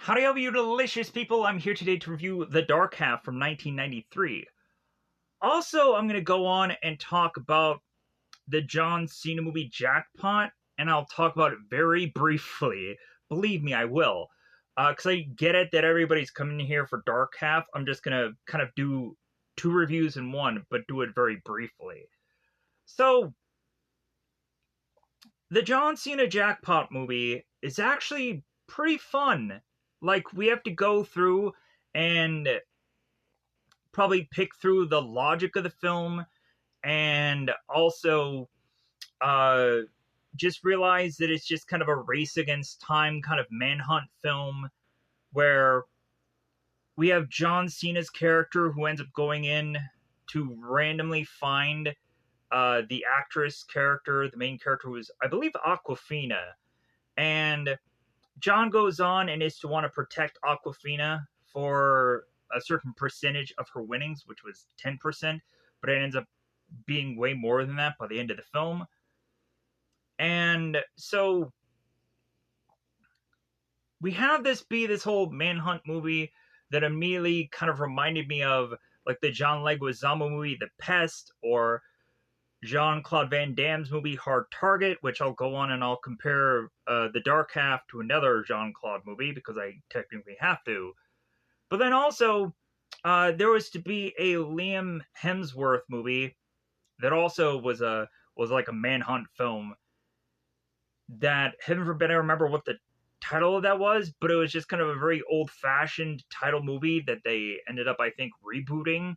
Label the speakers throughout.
Speaker 1: Howdy, all you delicious people. I'm here today to review The Dark Half from 1993. Also, I'm going to go on and talk about the John Cena movie Jackpot, and I'll talk about it very briefly. Believe me, I will. Because I get it that everybody's coming here for Dark Half. I'm just going to kind of do two reviews in one, but do it very briefly. So, the John Cena Jackpot movie is actually pretty fun. Like, we have to go through and probably pick through the logic of the film and also uh, just realize that it's just kind of a race against time kind of manhunt film where we have John Cena's character who ends up going in to randomly find the actress character, the main character who is, I believe, Aquafina. And John goes on and is to want to protect Aquafina for a certain percentage of her winnings, which was 10%, but it ends up being way more than that by the end of the film. And so we have this be this whole manhunt movie that immediately kind of reminded me of like the John Leguizamo movie The Pest, or Jean-Claude Van Damme's movie Hard Target, which I'll go on and I'll compare The Dark Half to another Jean-Claude movie because I technically have to. But then also, there was to be a Liam Hemsworth movie that also was like a manhunt film. That, heaven forbid I remember what the title of that was, but it was just kind of a very old-fashioned title movie that they ended up, I think, rebooting,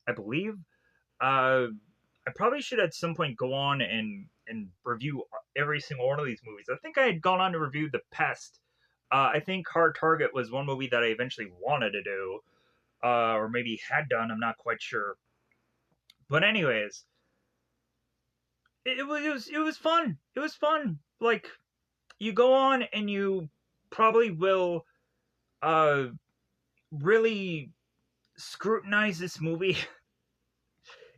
Speaker 1: I believe. I probably should at some point go on and review every single one of these movies. I think I had gone on to review The Pest. I think Hard Target was one movie that I eventually wanted to do, or maybe had done. I'm not quite sure. But anyways, it was fun. It was fun. Like, you go on and you probably will really scrutinize this movie.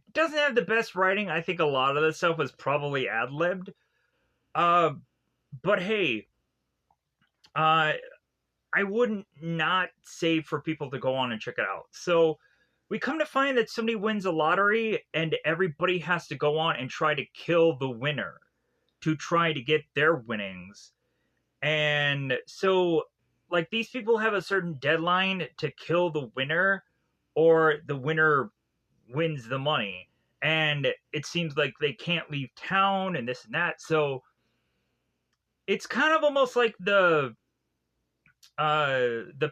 Speaker 1: It doesn't have the best writing. I think a lot of the stuff was probably ad-libbed. But hey, I wouldn't not say for people to go on and check it out. So we come to find that somebody wins a lottery and everybody has to go on and try to kill the winner to try to get their winnings. And so, like, these people have a certain deadline to kill the winner, or the winner wins the money. And it seems like they can't leave town and this and that. So it's kind of almost like the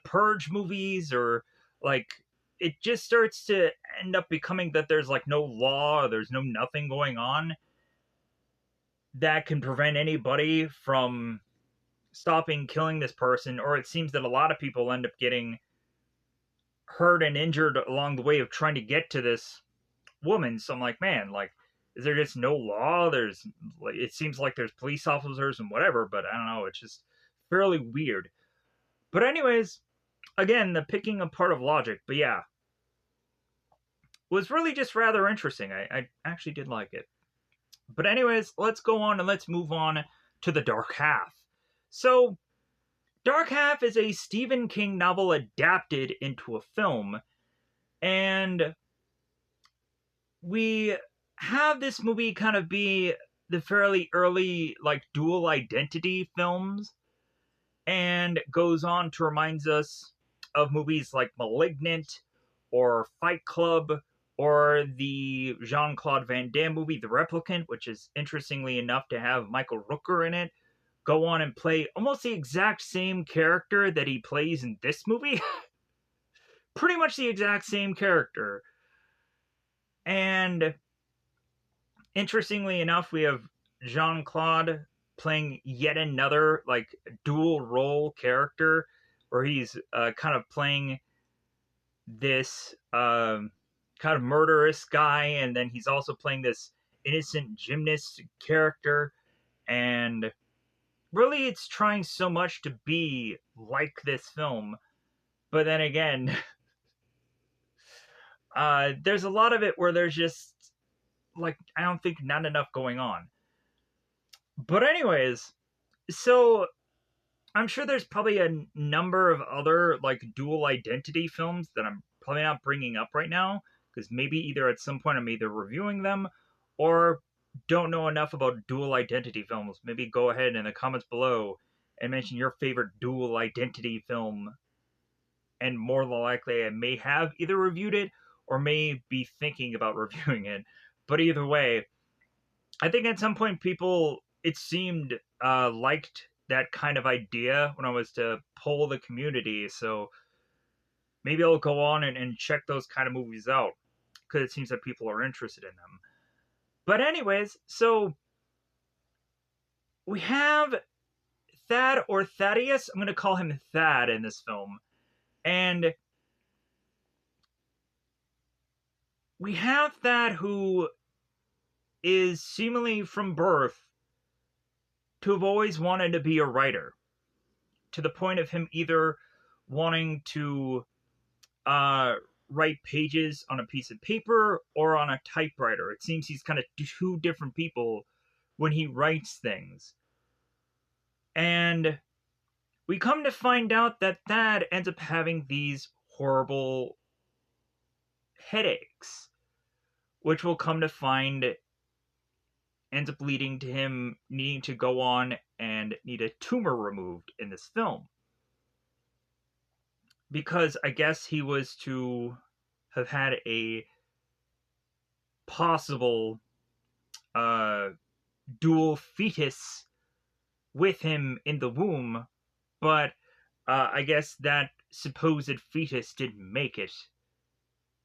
Speaker 1: Purge movies, or like it just starts to end up becoming that there's like no law, there's no nothing going on that can prevent anybody from stopping killing this person. Or it seems that a lot of people end up getting hurt and injured along the way of trying to get to this woman. So I'm like, man, like, is there just no law? There's like, it seems like there's police officers and whatever, but I don't know, it's just fairly weird. But anyways, again, the picking apart of logic, but yeah, was really just rather interesting. I actually did like it. But anyways, let's go on and let's move on to The Dark Half. So, Dark Half is a Stephen King novel adapted into a film, and we have this movie kind of be the fairly early, like, dual identity films, and goes on to remind us of movies like Malignant, or Fight Club, or the Jean-Claude Van Damme movie, The Replicant, which is, interestingly enough, to have Michael Rooker in it, go on and play almost the exact same character that he plays in this movie. Pretty much the exact same character. And interestingly enough, we have Jean-Claude playing yet another like dual role character, where he's kind of playing this kind of murderous guy, and then he's also playing this innocent gymnast character. And really, it's trying so much to be like this film, but then again, there's a lot of it where there's just like, I don't think, not enough going on. But anyways, so I'm sure there's probably a number of other like dual identity films that I'm probably not bringing up right now because maybe either at some point I'm either reviewing them or don't know enough about dual identity films. Maybe go ahead in the comments below and mention your favorite dual identity film, and more than likely I may have either reviewed it or may be thinking about reviewing it. But either way, I think at some point people, it seemed, liked that kind of idea when I was to poll the community. So maybe I'll go on and check those kind of movies out because it seems that people are interested in them. But anyways, so we have Thad or Thaddeus. I'm going to call him Thad in this film. And we have Thad who is seemingly from birth to have always wanted to be a writer, to the point of him either wanting to write pages on a piece of paper or on a typewriter. It seems he's kind of two different people when he writes things. And we come to find out that Thad ends up having these horrible headaches, which we'll come to find ends up leading to him needing to go on and need a tumor removed in this film. Because I guess he was to have had a possible dual fetus with him in the womb, but I guess that supposed fetus didn't make it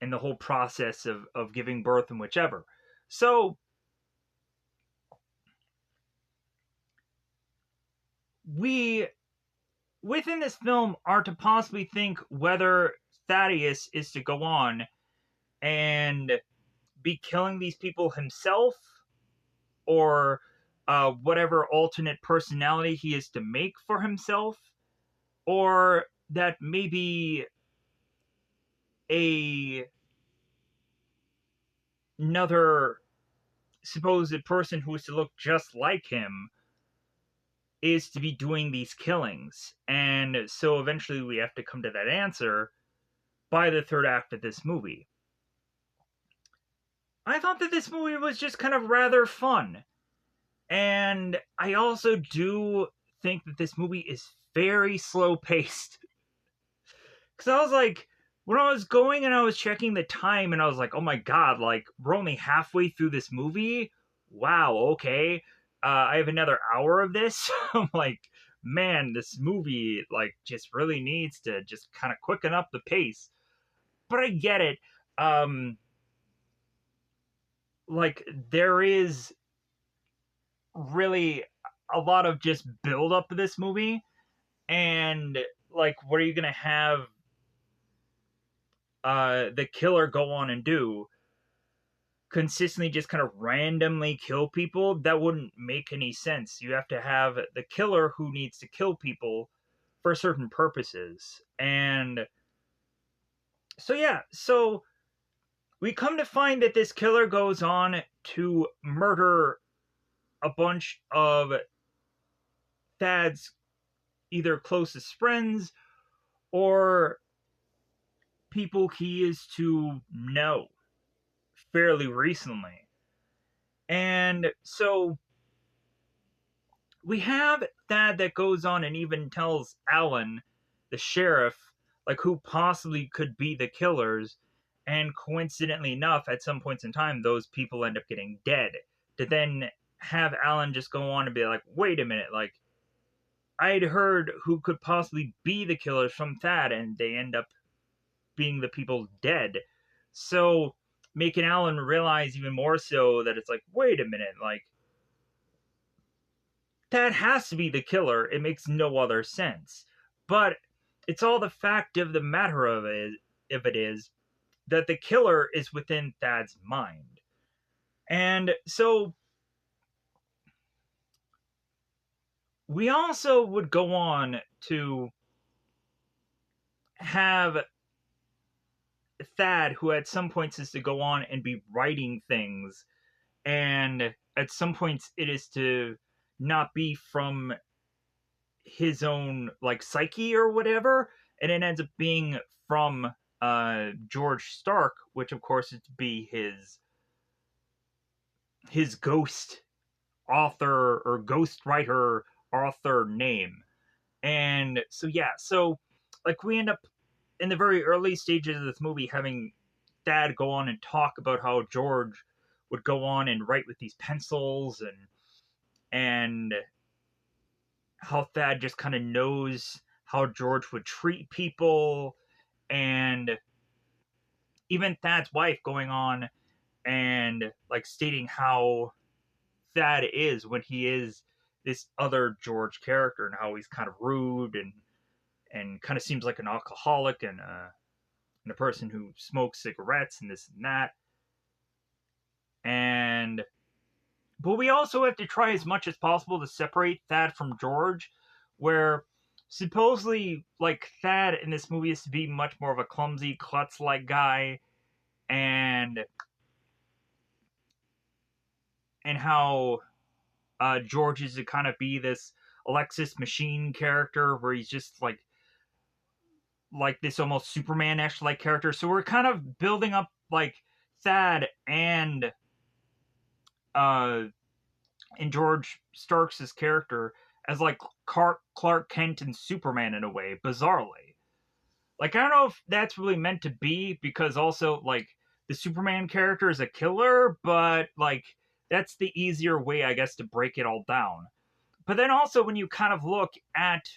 Speaker 1: in the whole process of giving birth and whichever. So we, within this film, are to possibly think whether Thaddeus is to go on and be killing these people himself, or whatever alternate personality he is to make for himself, or that maybe another supposed person who is to look just like him is to be doing these killings. And so eventually we have to come to that answer by the third act of this movie. I thought that this movie was just kind of rather fun. And I also do think that this movie is very slow paced. Because I was like, when I was going and I was checking the time, and I was like, oh my god, like, we're only halfway through this movie? Wow, okay. I have another hour of this? I'm like, man, this movie, like, just really needs to just kind of quicken up the pace. But I get it. Like, there is really a lot of just build up to this movie, and like, what are you gonna have the killer go on and do? Consistently just kind of randomly kill people? That wouldn't make any sense. You have to have the killer who needs to kill people for certain purposes. And so yeah, so we come to find that this killer goes on to murder a bunch of Thad's either closest friends or people he is to know fairly recently. And so we have that goes on and even tells Alan, the sheriff, like, who possibly could be the killers. And coincidentally enough, at some points in time, those people end up getting dead. To then have Alan just go on and be like, wait a minute, like, I'd heard who could possibly be the killers from Thad, and they end up being the people dead. So making Alan realize even more so that it's like, wait a minute, like, that has to be the killer. It makes no other sense. But it's all the fact of the matter of it, if it is, that the killer is within Thad's mind. And so we also would go on to have Thad, who at some points is to go on and be writing things, and at some points it is to not be from his own like psyche or whatever, and it ends up being from George Stark, which of course is to be his ghost author or ghost writer author name. And so yeah, so like we end up in the very early stages of this movie having Thad go on and talk about how George would go on and write with these pencils, and how Thad just kind of knows how George would treat people, and even Thad's wife going on and like stating how Thad is when he is this other George character, and how he's kind of rude and kind of seems like an alcoholic and a person who smokes cigarettes and this and that. And but we also have to try as much as possible to separate Thad from George, where supposedly like Thad in this movie is to be much more of a clumsy klutz like guy, and how George is to kind of be this Alexis Machine character where he's just like this almost Superman-esque like character. So we're kind of building up like Thad uh and George Starks' character as like Clark Kent and Superman in a way, bizarrely. Like I don't know if that's really meant to be, because also like the Superman character is a killer, but like that's the easier way, I guess, to break it all down. But then also when you kind of look at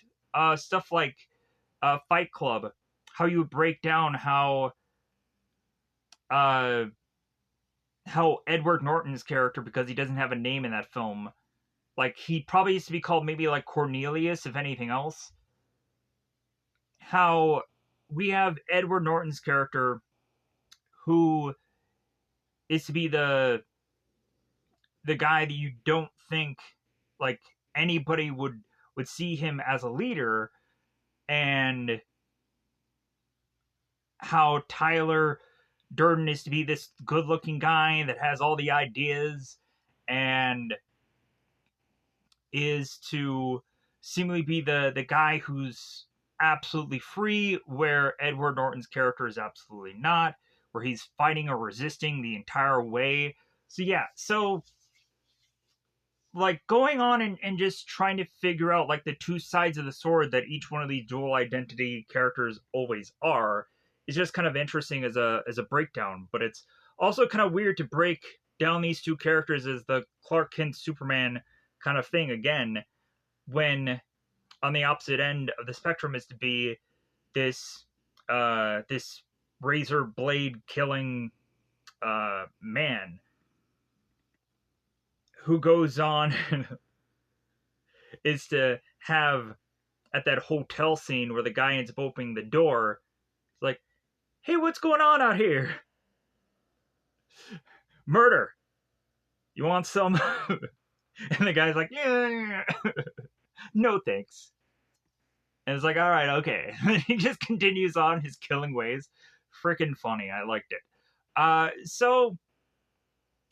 Speaker 1: stuff like Fight Club, how you break down uh, how Edward Norton's character, because he doesn't have a name in that film, like he probably used to be called maybe like Cornelius, if anything else. How we have Edward Norton's character, who is to be the guy that you don't think like anybody would see him as a leader, and how Tyler Durden is to be this good-looking guy that has all the ideas and is to seemingly be the guy who's absolutely free, where Edward Norton's character is absolutely not, where he's fighting or resisting the entire way. So yeah, so like going on and just trying to figure out like the two sides of the sword that each one of these dual identity characters always are is just kind of interesting as a breakdown. But it's also kind of weird to break down these two characters as the Clark Kent Superman kind of thing again, when on the opposite end of the spectrum is to be this this razor blade killing man who goes on is to have at that hotel scene where the guy ends up opening the door. It's like, hey, what's going on out here? Murder. You want some? And the guy's like, yeah, no thanks. And it's like, all right, okay. He just continues on his killing ways. Freaking funny. I liked it. So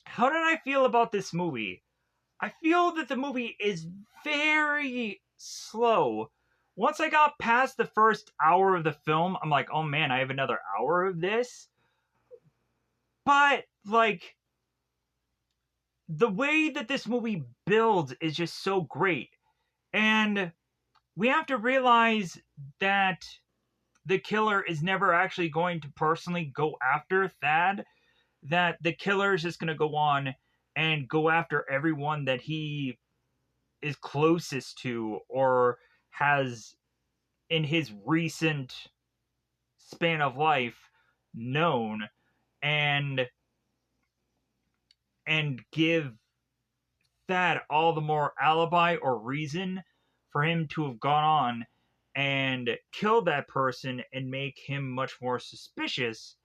Speaker 1: how did I feel about this movie? I feel that the movie is very slow. Once I got past the first hour of the film, I'm like, oh man, I have another hour of this. But, like, the way that this movie builds is just so great. And we have to realize that the killer is never actually going to personally go after Thad, that the killer is just going to go on and go after everyone that he is closest to or has in his recent span of life known, and give that all the more alibi or reason for him to have gone on and killed that person and make him much more suspicious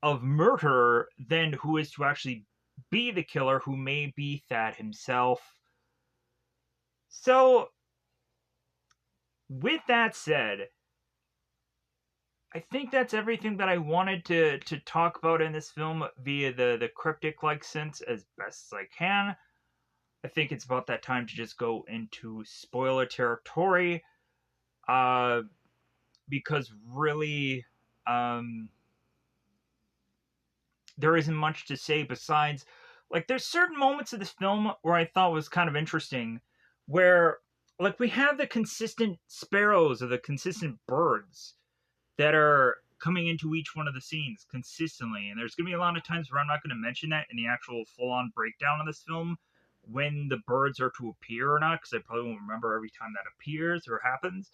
Speaker 1: of murder than who is to actually be the killer, who may be Thad himself. So, with that said, I think that's everything that I wanted to talk about in this film via the cryptic like sense as best as I can. I think it's about that time to just go into spoiler territory. Uh, because really, um, there isn't much to say besides, like, there's certain moments of this film where I thought was kind of interesting, where, like, we have the consistent sparrows or the consistent birds that are coming into each one of the scenes consistently. And there's going to be a lot of times where I'm not going to mention that in the actual full on breakdown of this film when the birds are to appear or not, because I probably won't remember every time that appears or happens.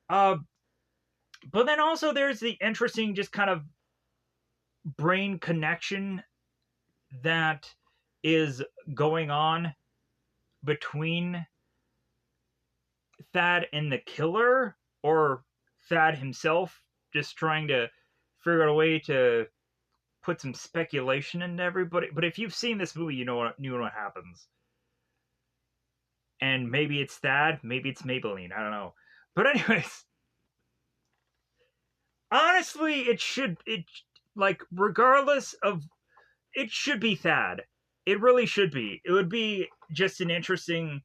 Speaker 1: Uh, but then also there's the interesting, just kind of brain connection that is going on between Thad and the killer, or Thad himself just trying to figure out a way to put some speculation into everybody. But if you've seen this movie, you know what happens. And maybe it's Thad, maybe it's Maybelline, I don't know. But anyways, honestly, it like, regardless of, it should be Thad. It really should be. It would be just an interesting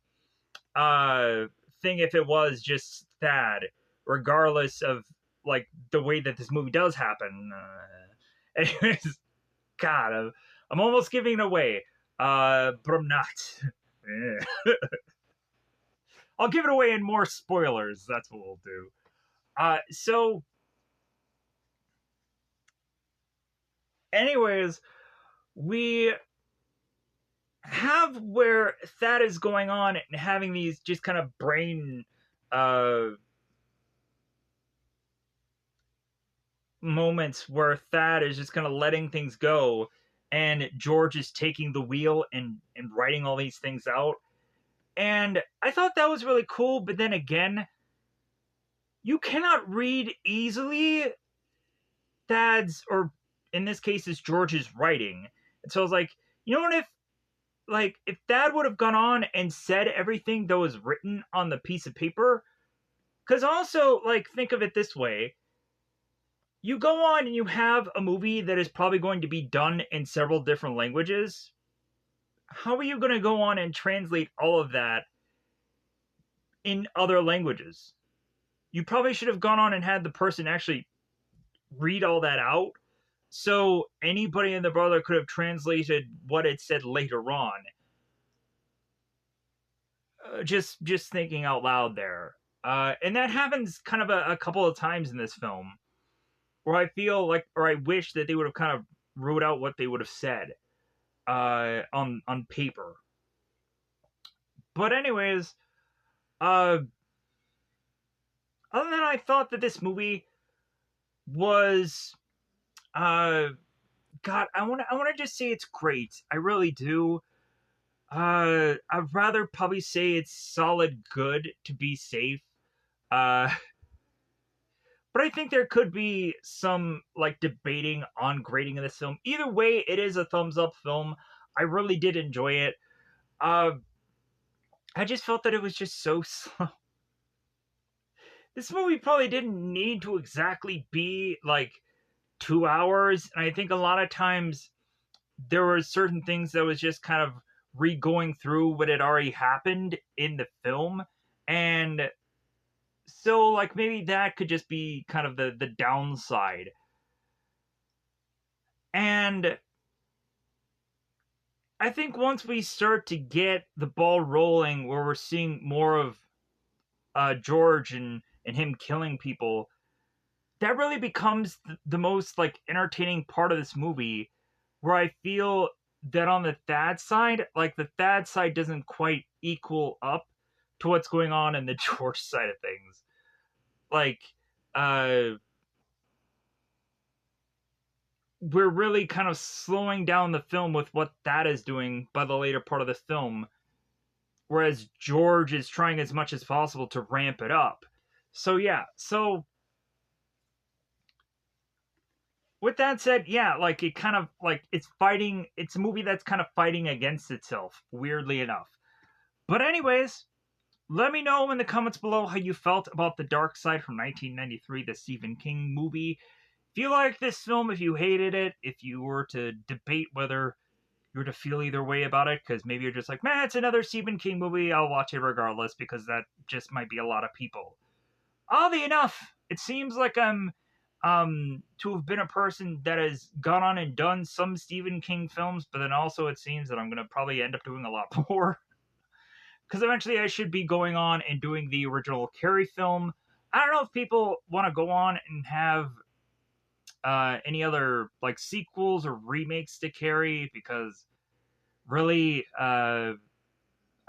Speaker 1: thing if it was just Thad, regardless of, like, the way that this movie does happen. Anyways, God, I'm almost giving it away, but I'm not. I'll give it away in more spoilers. That's what we'll do. So, anyways, we have where Thad is going on and having these just kind of brain moments where Thad is just kind of letting things go, and George is taking the wheel and writing all these things out. And I thought that was really cool, but then again, you cannot read easily Thad's, or in this case, is George's writing. And so I was like, you know what, if Thad would have gone on and said everything that was written on the piece of paper, because also, like, think of it this way. You go on and you have a movie that is probably going to be done in several different languages. How are you going to go on and translate all of that in other languages? You probably should have gone on and had the person actually read all that out, so anybody in the brother could have translated what it said later on. Just thinking out loud there. And that happens kind of a couple of times in this film, where I feel like, or I wish that they would have kind of wrote out what they would have said on paper. But anyways, other than that, I thought that this movie was, God, I want to just say it's great. I really do. I'd rather probably say it's solid good to be safe. Uh, but I think there could be some, like, debating on grading of this film. Either way, it is a thumbs up film. I really did enjoy it. I just felt that it was just so slow. This movie probably didn't need to exactly be like 2 hours, and I think a lot of times there were certain things that was just kind of re-going through what had already happened in the film, and so, like, maybe that could just be kind of the downside. And I think once we start to get the ball rolling, where we're seeing more of George and him killing people, that really becomes the most, like, entertaining part of this movie, where I feel that on the Thad side, like, the Thad side doesn't quite equal up to what's going on in the George side of things. Like, we're really kind of slowing down the film with what Thad is doing by the later part of the film, whereas George is trying as much as possible to ramp it up. So yeah, so with that said, yeah, like, it kind of, like, it's a movie that's kind of fighting against itself, weirdly enough. But anyways, let me know in the comments below how you felt about The Dark Side from 1993, the Stephen King movie. If you liked this film, if you hated it, if you were to debate whether you were to feel either way about it, because maybe you're just like, man, it's another Stephen King movie, I'll watch it regardless, because that just might be a lot of people. Oddly enough, it seems like I'm to have been a person that has gone on and done some Stephen King films, but then also it seems that I'm gonna probably end up doing a lot more. Because eventually I should be going on and doing the original Carrie film. I don't know if people want to go on and have any other like sequels or remakes to Carrie, because really, I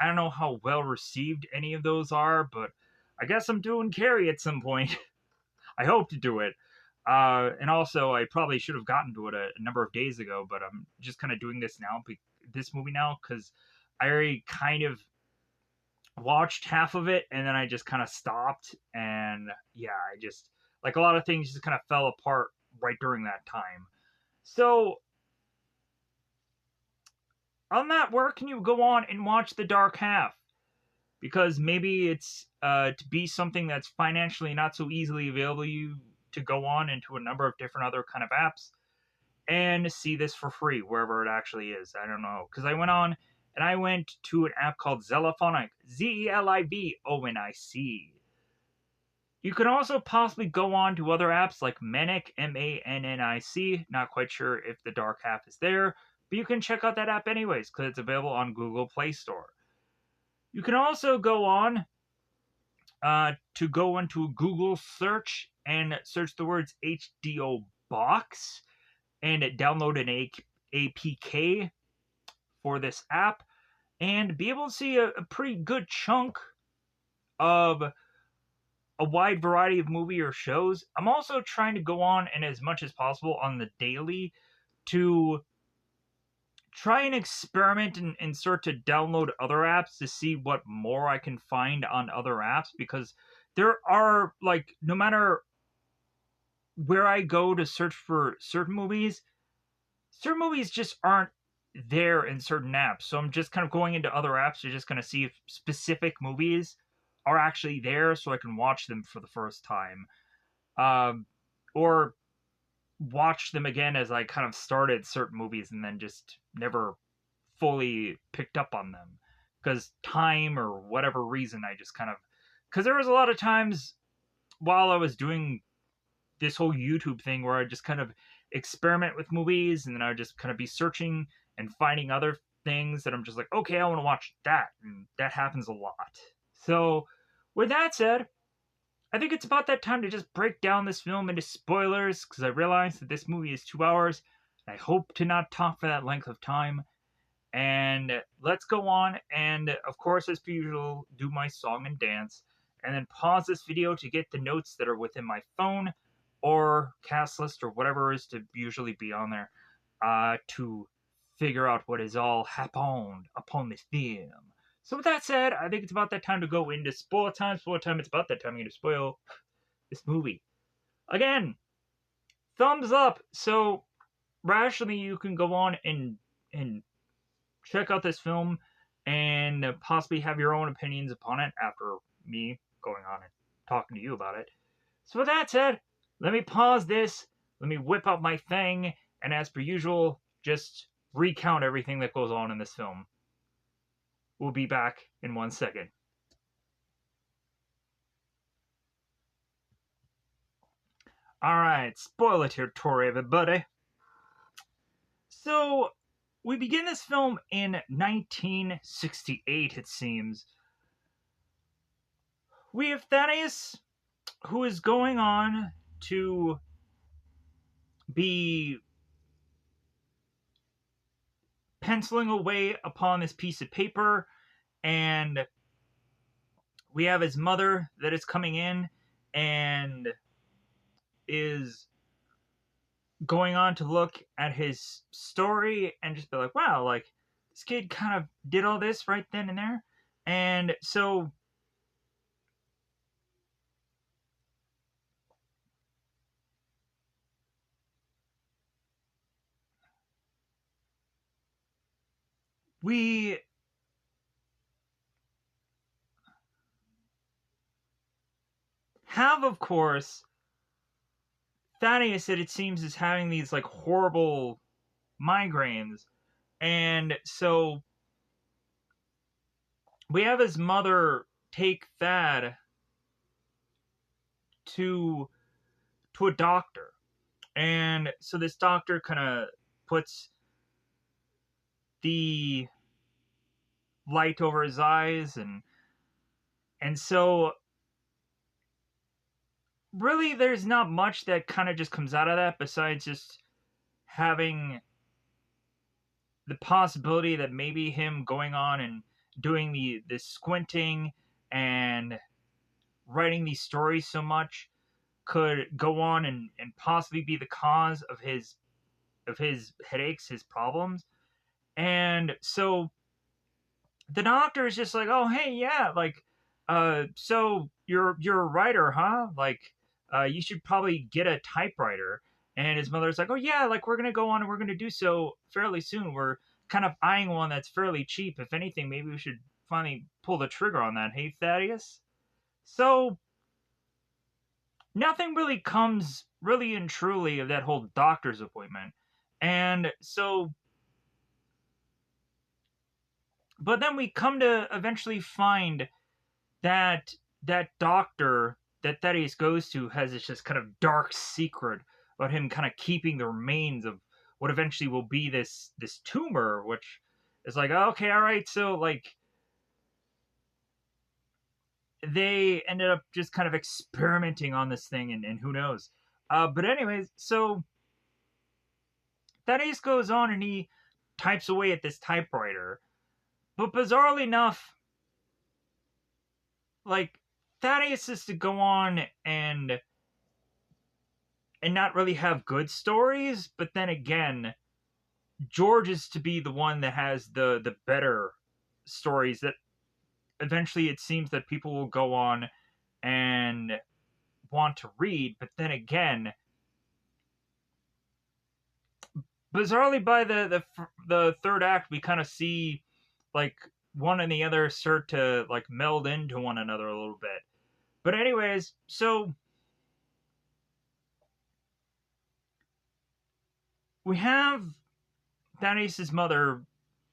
Speaker 1: don't know how well received any of those are, but I guess I'm doing Carrie at some point. I hope to do it. And also, I probably should have gotten to it a number of days ago, but I'm just kind of doing this movie now, because I already kind of watched half of it and then I just kind of stopped. And yeah, I just, like, a lot of things just kind of fell apart right during that time. So, on that, where can you go on and watch The Dark Half? Because maybe it's to be something that's financially not so easily available you to go on into a number of different other kind of apps and see this for free wherever it actually is. I don't know, because I went on and I went to an app called Zelifonic, Zelibonic. You can also possibly go on to other apps like Manic, Mannic. Not quite sure if The Dark Half is there, but you can check out that app anyways, because it's available on Google Play Store. You can also go on to go into a Google search and search the words HDO Box and download an APK for this app and be able to see a pretty good chunk of a wide variety of movie or shows. I'm also trying to go on and as much as possible on the daily to try and experiment and start to download other apps to see what more I can find on other apps, because there are, like, no matter where I go to search for certain movies just aren't there in certain apps. So I'm just kind of going into other apps to just kind of see if specific movies are actually there so I can watch them for the first time. Or watch them again as I kind of started certain movies and then just never fully picked up on them because time or whatever reason. I just kind of, because there was a lot of times while I was doing this whole YouTube thing where I just kind of experiment with movies and then I would just kind of be searching and finding other things that I'm just like, okay, I want to watch that, and that happens a lot. So with that said, I think it's about that time to just break down this film into spoilers, because I realize that this movie is 2 hours, and I hope to not talk for that length of time. And let's go on, and of course, as per usual, do my song and dance, and then pause this video to get the notes that are within my phone, or cast list, or whatever is to usually be on there, to figure out what is all happened upon this film. So with that said, I think it's about that time to go into spoiler time. Spoiler time, it's about that time I'm going to spoil this movie. Again, thumbs up. So rationally, you can go on and check out this film and possibly have your own opinions upon it after me going on and talking to you about it. So with that said, let me pause this. Let me whip out my thing, and as per usual, just recount everything that goes on in this film. We'll be back in 1 second. Alright, spoiler territory, everybody. So, we begin this film in 1968, it seems. We have Thaddeus, who is going on to be penciling away upon this piece of paper, and we have his mother that is coming in and is going on to look at his story and just be like, wow, like, this kid kind of did all this right then and there. And so we have, of course, Thaddeus, that it seems is having these like horrible migraines, And so we have his mother take Thad to a doctor. And so this doctor kind of puts the light over his eyes, and so really there's not much that kind of just comes out of that besides just having the possibility that maybe him going on and doing the squinting and writing these stories so much could go on and possibly be the cause of his headaches, his problems. And so the doctor is just like, "Oh, hey, yeah, like, so you're a writer, huh? Like, you should probably get a typewriter." And his mother's like, "Oh, yeah, like we're gonna go on and we're gonna do so fairly soon. We're kind of eyeing one that's fairly cheap. If anything, maybe we should finally pull the trigger on that. Hey, Thaddeus." So nothing really comes really and truly of that whole doctor's appointment, and so but then we come to eventually find that doctor that Thaddeus goes to has this just kind of dark secret about him kind of keeping the remains of what eventually will be this tumor, which is like, okay, all right, so like they ended up just kind of experimenting on this thing, and who knows. But anyways, so Thaddeus goes on and he types away at this typewriter, but bizarrely enough, like Thaddeus is to go on and not really have good stories, but then again, George is to be the one that has the better stories that eventually it seems that people will go on and want to read. But then again, bizarrely by the third act, we kind of see like one and the other start to like meld into one another a little bit. But anyways, so we have Thaddeus' mother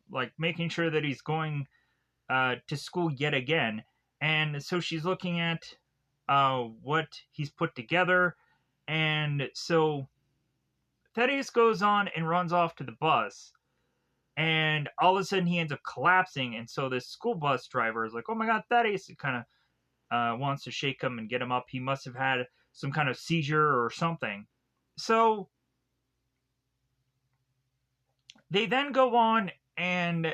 Speaker 1: like making sure that he's going to school yet again, and so she's looking at what he's put together, and so Thaddeus goes on and runs off to the bus, and all of a sudden he ends up collapsing, and so this school bus driver is like, "Oh my God, Thaddeus!" It kind of wants to shake him and get him up. He must have had some kind of seizure or something. So they then go on and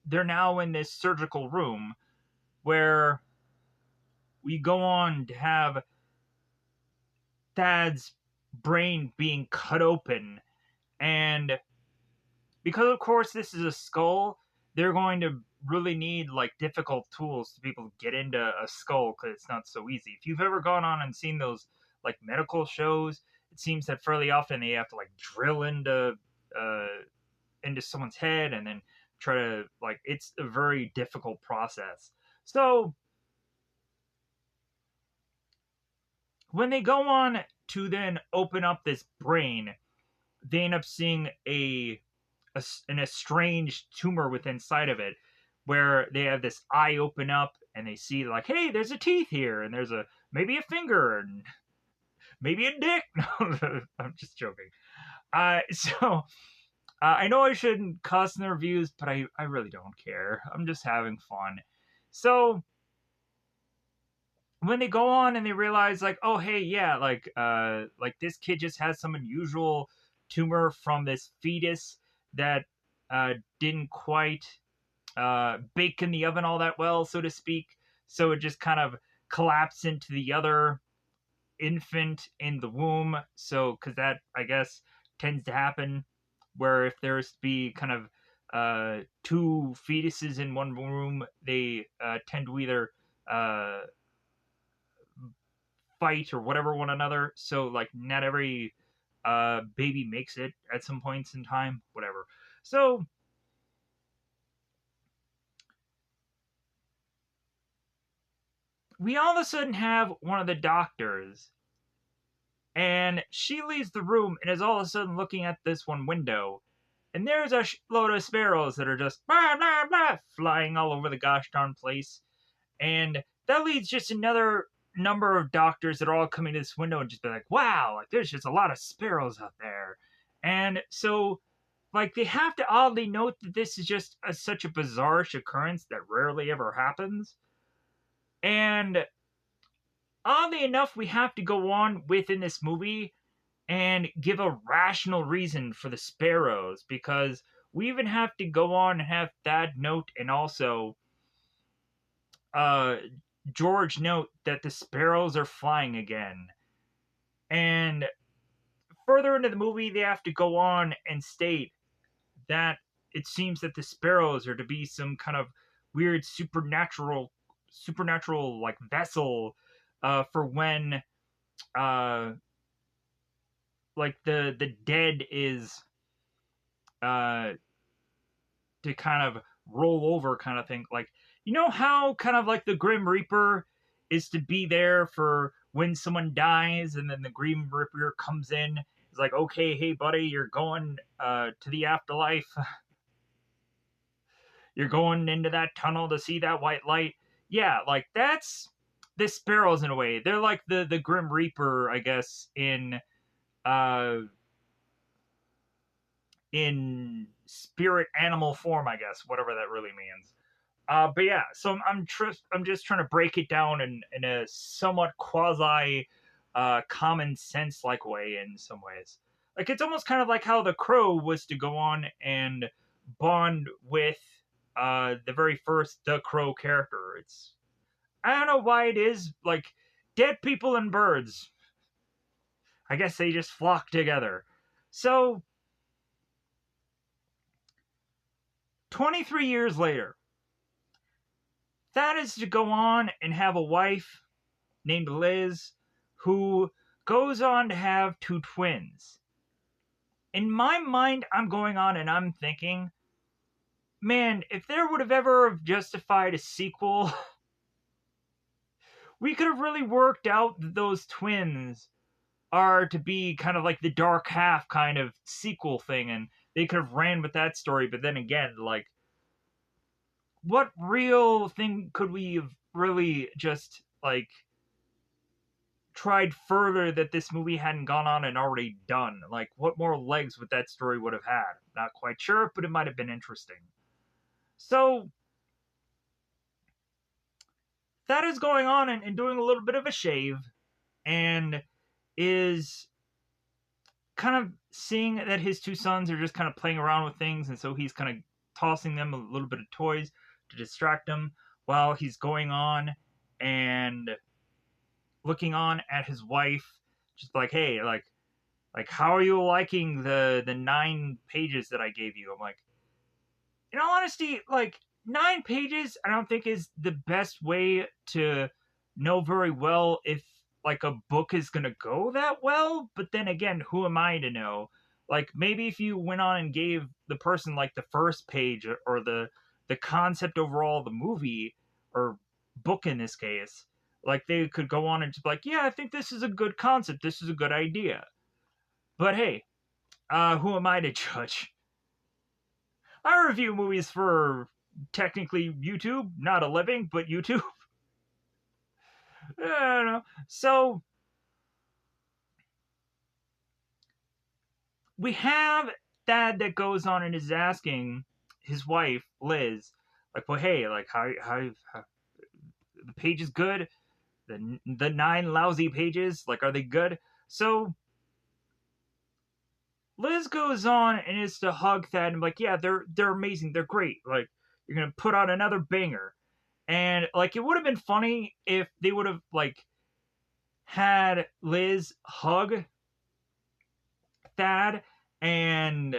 Speaker 1: they're now in this surgical room where we go on to have Thad's brain being cut open. And because, of course, this is a skull, they're going to really need like difficult tools to be able to get into a skull because it's not so easy. If you've ever gone on and seen those like medical shows, it seems that fairly often they have to like drill into someone's head and then try to like it's a very difficult process. So when they go on to then open up this brain, they end up seeing an estranged tumor within inside of it, where they have this eye open up and they see like, hey, there's a teeth here, and there's a maybe a finger and maybe a dick. No, I'm just joking. So I know I shouldn't cuss in the reviews, but I really don't care. I'm just having fun. So when they go on and they realize like, oh hey, yeah, like this kid just has some unusual tumor from this fetus that didn't quite bake in the oven all that well, so to speak. So it just kind of collapsed into the other infant in the womb. So because that I guess tends to happen where if there's to be kind of two fetuses in one room, they tend to either fight or whatever one another. So like not every baby makes it at some points in time, whatever. So we all of a sudden have one of the doctors, and she leaves the room and is all of a sudden looking at this one window, And there's a load of sparrows that are just blah, blah, blah, flying all over the gosh darn place. And that leads just another number of doctors that are all coming to this window and just be like, wow, like there's just a lot of sparrows out there. And so, like, they have to oddly note that this is just such a bizarre occurrence that rarely ever happens. And oddly enough, we have to go on within this movie and give a rational reason for the sparrows, because we even have to go on and have that note, and also uh George note that the sparrows are flying again. And further into the movie, they have to go on and state that it seems that the sparrows are to be some kind of weird supernatural like vessel for when uh like the dead is uh to kind of roll over kind of thing. Like, you know how kind of like the Grim Reaper is to be there for when someone dies, and then the Grim Reaper comes in. It's like, okay, hey buddy, you're going to the afterlife. You're going into that tunnel to see that white light. Yeah, like that's the sparrows in a way. They're like the Grim Reaper, I guess, uh in spirit animal form, I guess, whatever that really means. But yeah, so I'm just trying to break it down in a somewhat quasi common sense like way in some ways. Like it's almost kind of like how the Crow was to go on and bond with the very first the Crow character. It's, I don't know why it is, like dead people and birds. I guess they just flock together. So 23 years later, that is to go on and have a wife named Liz who goes on to have two twins. In my mind, I'm going on and I'm thinking, man, if there would have ever justified a sequel, we could have really worked out that those twins are to be kind of like the dark half kind of sequel thing, and they could have ran with that story. But then again, like, what real thing could we have really just like tried further that this movie hadn't gone on and already done? Like, what more legs would that story would have had? Not quite sure, but it might have been interesting. So that is going on and doing a little bit of a shave, and is kind of seeing that his two sons are just kind of playing around with things, and so he's kind of tossing them a little bit of toys to distract them while he's going on and looking on at his wife, just like, hey, like how are you liking the 9 pages that I gave you? I'm like, in all honesty, like 9 pages I don't think is the best way to know very well if like a book is gonna go that well. But then again, who am I to know? Like maybe if you went on and gave the person like the first page, or the concept overall of the movie or book in this case, like they could go on and just be like, yeah, I think this is a good concept, this is a good idea. But hey, who am I to judge? I review movies for technically YouTube, not a living, but YouTube. I don't know. So we have that goes on and is asking his wife Liz, like, well, hey, like how the page is good, the 9 lousy pages, like, are they good? So Liz goes on and is to hug Thad and be like, yeah, they're amazing, they're great. Like, you're gonna put out another banger. And like it would have been funny if they would have like had Liz hug Thad and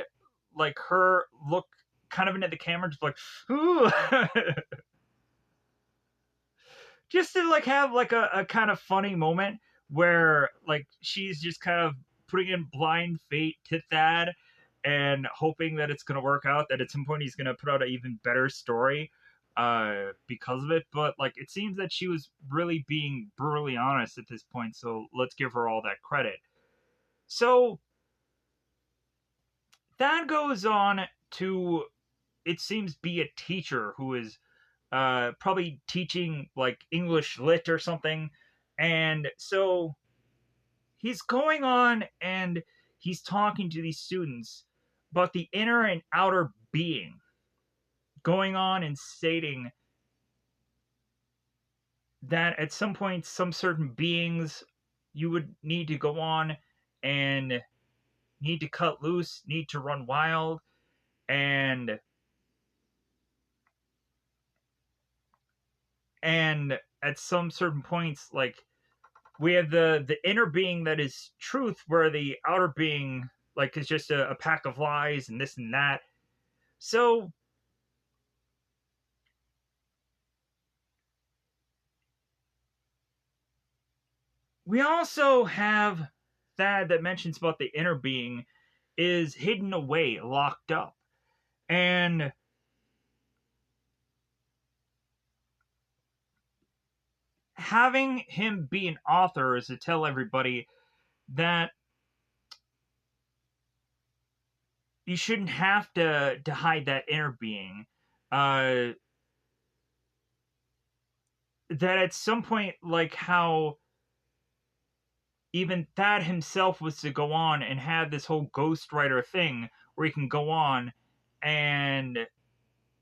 Speaker 1: like her look kind of into the camera, just like, ooh. Just to like have like a kind of funny moment where like she's just kind of putting in blind fate to Thad and hoping that it's gonna work out, that at some point he's gonna put out an even better story because of it. But like it seems that she was really being brutally honest at this point, so let's give her all that credit. So Thad goes on to, it seems, be a teacher who is probably teaching like English lit or something. And so he's going on and he's talking to these students about the inner and outer being, going on and stating that at some point, some certain beings you would need to go on and need to cut loose, need to run wild, and at some certain points, like we have the inner being that is truth, where the outer being like is just a pack of lies and this and that. So we also have that mentions about the inner being is hidden away, locked up. And having him be an author is to tell everybody that you shouldn't have to hide that inner being. Uh, that at some point, like how even Thad himself was to go on and have this whole ghostwriter thing where he can go on and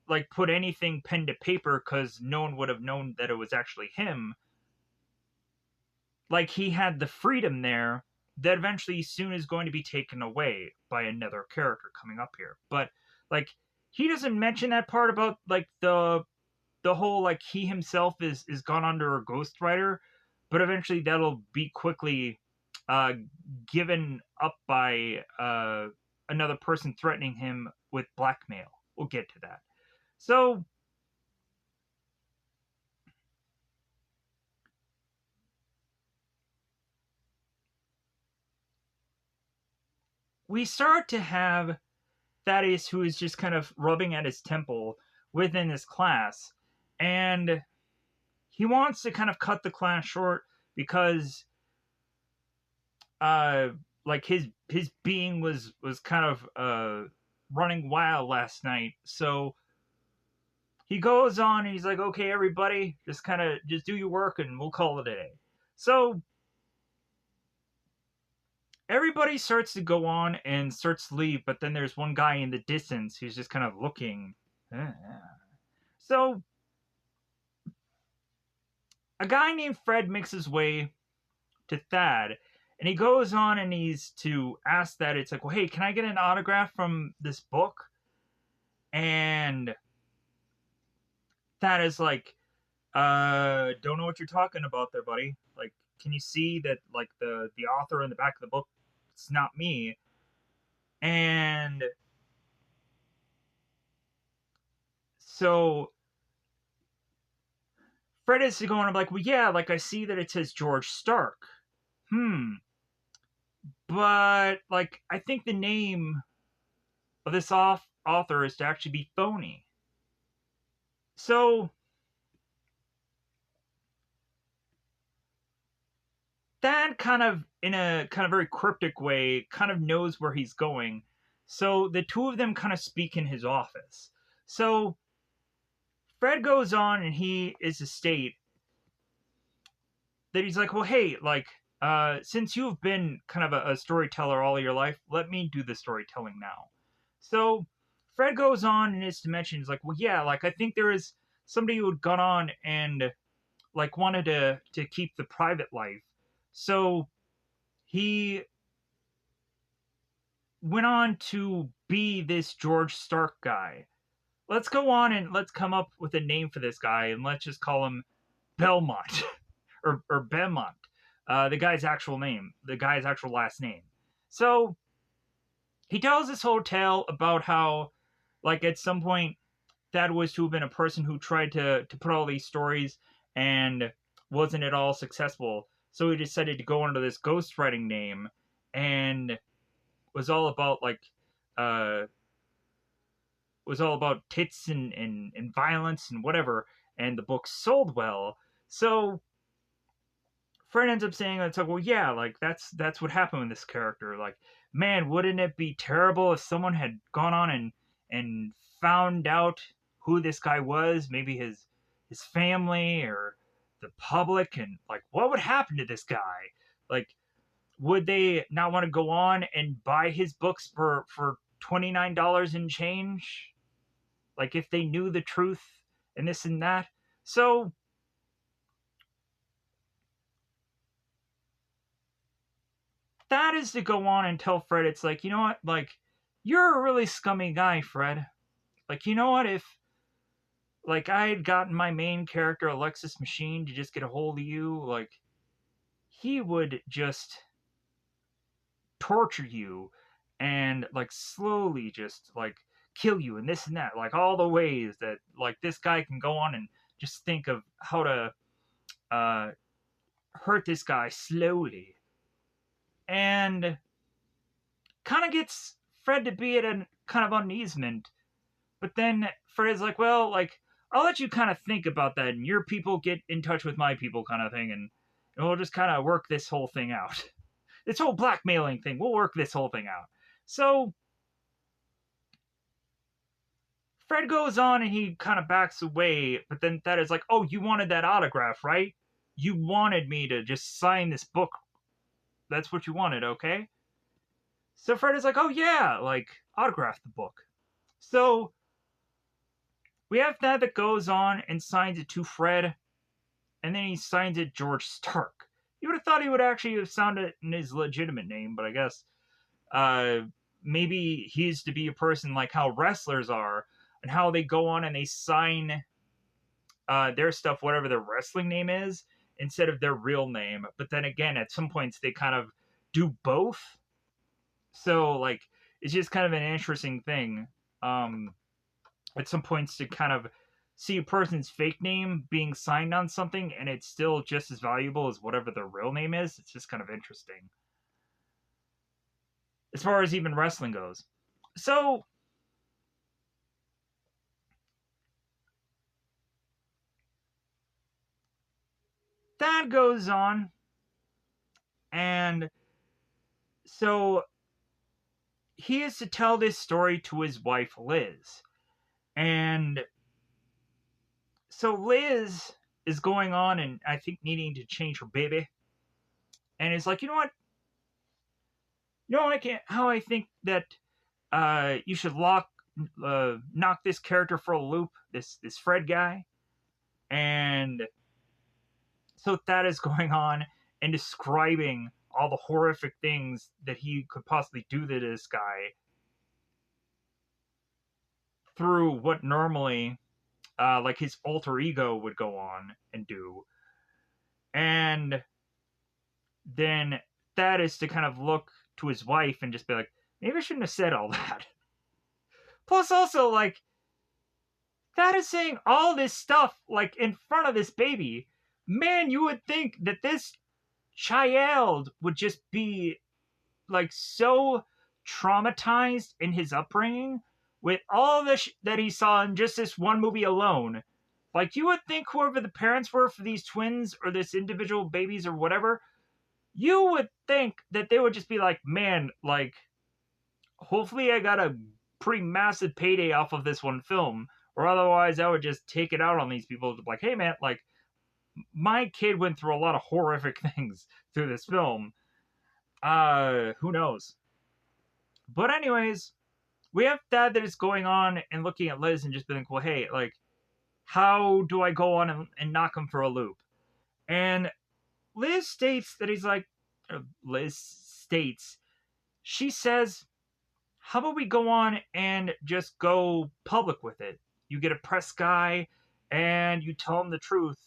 Speaker 1: like put anything pen to paper because no one would have known that it was actually him. Like he had the freedom there that eventually soon is going to be taken away by another character coming up here. But like he doesn't mention that part about like the whole like he himself is gone under a ghostwriter, but eventually that'll be quickly uh given up by another person threatening him with blackmail. We'll get to that. So we start to have Thaddeus, who is just kind of rubbing at his temple within this class, and he wants to kind of cut the class short because uh like his being was kind of running wild last night. So he goes on and he's like, okay, everybody, just kind of just do your work and we'll call it a day. So everybody starts to go on and starts to leave, but then there's one guy in the distance who's just kind of looking. So a guy named Fred makes his way to Thad, and he goes on and he's to ask that. It's like, well, hey, can I get an autograph from this book? And Thad is like, don't know what you're talking about there, buddy. Like, can you see that like the author in the back of the book? It's not me. And so Fred is going, I'm like, well, yeah, like I see that it says George Stark. But like I think the name of this author is to actually be phony. So that kind of, in a kind of very cryptic way, kind of knows where he's going. So the two of them kind of speak in his office. So Fred goes on and he is to state that he's like, well, hey, like, since you've been kind of a storyteller all your life, let me do the storytelling now. So Fred goes on and is to mention, he's like, well, yeah, like, I think there is somebody who had gone on and like wanted to keep the private life. So he went on to be this George Stark guy. Let's go on and let's come up with a name for this guy, and let's just call him Belmont or Beaumont, the guy's actual name, the guy's actual last name. So he tells this whole tale about how, like, at some point, that was to have been a person who tried to put all these stories and wasn't at all successful. So he decided to go under this ghostwriting name and was all about like uh was all about tits and violence and whatever, and the book sold well. So Fred ends up saying, it's like, well, yeah, like that's what happened with this character. Like, man, wouldn't it be terrible if someone had gone on and found out who this guy was, maybe his family or the public, and like, what would happen to this guy? Like, would they not want to go on and buy his books for $29 and change? Like, if they knew the truth and this and that. So that is to go on and tell Fred, it's like, you know what, like, you're a really scummy guy, Fred. Like, you know what, if like I had gotten my main character, Alexis Machine, to just get a hold of you, like, he would just torture you and like slowly just like kill you and this and that, like all the ways that like this guy can go on and just think of how to uh hurt this guy slowly, and kind of gets Fred to be at a kind of uneasement. But then Fred is like, well, like, I'll let you kind of think about that, and your people get in touch with my people, kind of thing, and we'll just kind of work this whole thing out. This whole blackmailing thing, we'll work this whole thing out. So Fred goes on and he kind of backs away, but then that is like, oh, you wanted that autograph, right? You wanted me to just sign this book. That's what you wanted, okay? So Fred is like, oh, yeah, like, autograph the book. So we have that goes on and signs it to Fred, and then he signs it George Stark. You would have thought he would actually have sounded in his legitimate name, but I guess uh, maybe he's to be a person like how wrestlers are, and how they go on and they sign their stuff, whatever their wrestling name is, instead of their real name. But then again, at some points, they kind of do both. So, like, it's just kind of an interesting thing. At some points, to kind of see a person's fake name being signed on something and it's still just as valuable as whatever their real name is. It's just kind of interesting as far as even wrestling goes. So that goes on, and so he is to tell this story to his wife Liz, and so Liz is going on and I think needing to change her baby, and it's like, you know what, I can't, how I think that you should knock this character for a loop, this Fred guy. And so that is going on and describing all the horrific things that he could possibly do to this guy through what normally like his alter ego would go on and do. And then that is to kind of look to his wife and just be like, maybe I shouldn't have said all that. Plus also, like, that is saying all this stuff like in front of this baby. Man, you would think that this child would just be like so traumatized in his upbringing with all this that he saw in just this one movie alone. Like, you would think whoever the parents were for these twins or this individual babies or whatever, you would think that they would just be like, man, like, hopefully I got a pretty massive payday off of this one film, or otherwise I would just take it out on these people. Like, hey man, like, my kid went through a lot of horrific things through this film. Who knows? But anyways, we have that is going on and looking at Liz and just being like, well, hey, like, how do I go on and knock him for a loop? And Liz states that he's like, Liz states, she says, how about we go on and just go public with it? You get a press guy and you tell him the truth,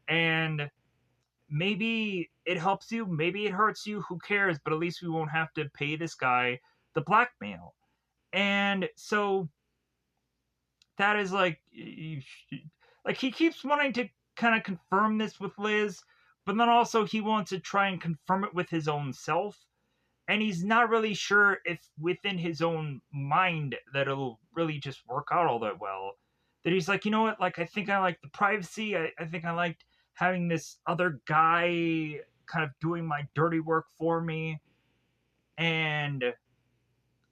Speaker 1: and maybe it helps you, maybe it hurts you, who cares? But at least we won't have to pay this guy the blackmail. And so that is like he keeps wanting to kind of confirm this with Liz, but then also he wants to try and confirm it with his own self, and he's not really sure if within his own mind that it'll really just work out all that well. That he's like, you know what, like, I think I like the privacy, I think I liked having this other guy kind of doing my dirty work for me. And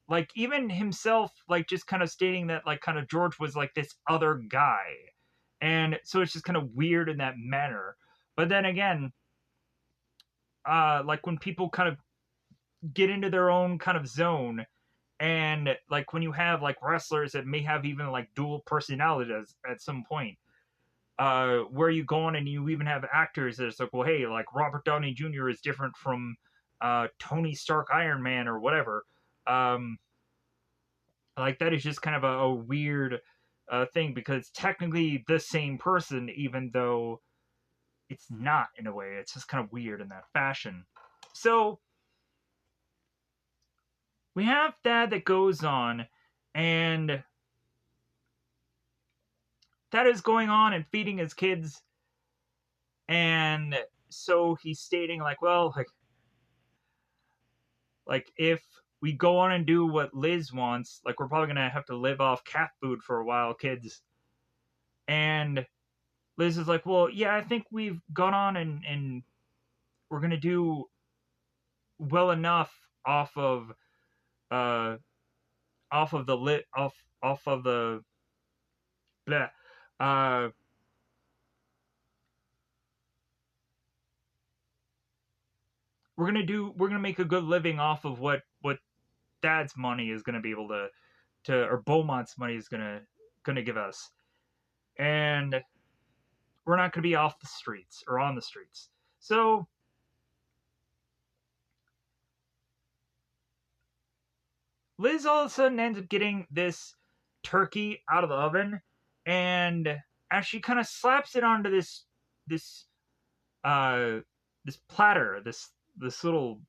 Speaker 1: like even himself like just kind of stating that like kind of George was like this other guy. And so it's just kind of weird in that manner. But then again, like when people kind of get into their own kind of zone, and like when you have like wrestlers that may have even like dual personalities at some point, where you go on and you even have actors that's like, well, hey, like Robert Downey Jr. is different from Tony Stark Iron Man or whatever. um like that is just kind of a weird thing, because it's technically the same person even though it's not. In a way, it's just kind of weird in that fashion. So we have that goes on, and that is going on and feeding his kids. And so he's stating like, well, like if we go on and do what Liz wants, like we're probably gonna have to live off cat food for a while, kids. And Liz is like, well, yeah, I think we've gone on and we're gonna do well enough off of uh off of the lit off of the bleh, uh we're gonna make a good living off of what dad's money is gonna be able to or Beaumont's money is gonna give us. And we're not gonna be off the streets or on the streets. So Liz all of a sudden ends up getting this turkey out of the oven, and as she kind of slaps it onto this uh this platter, this little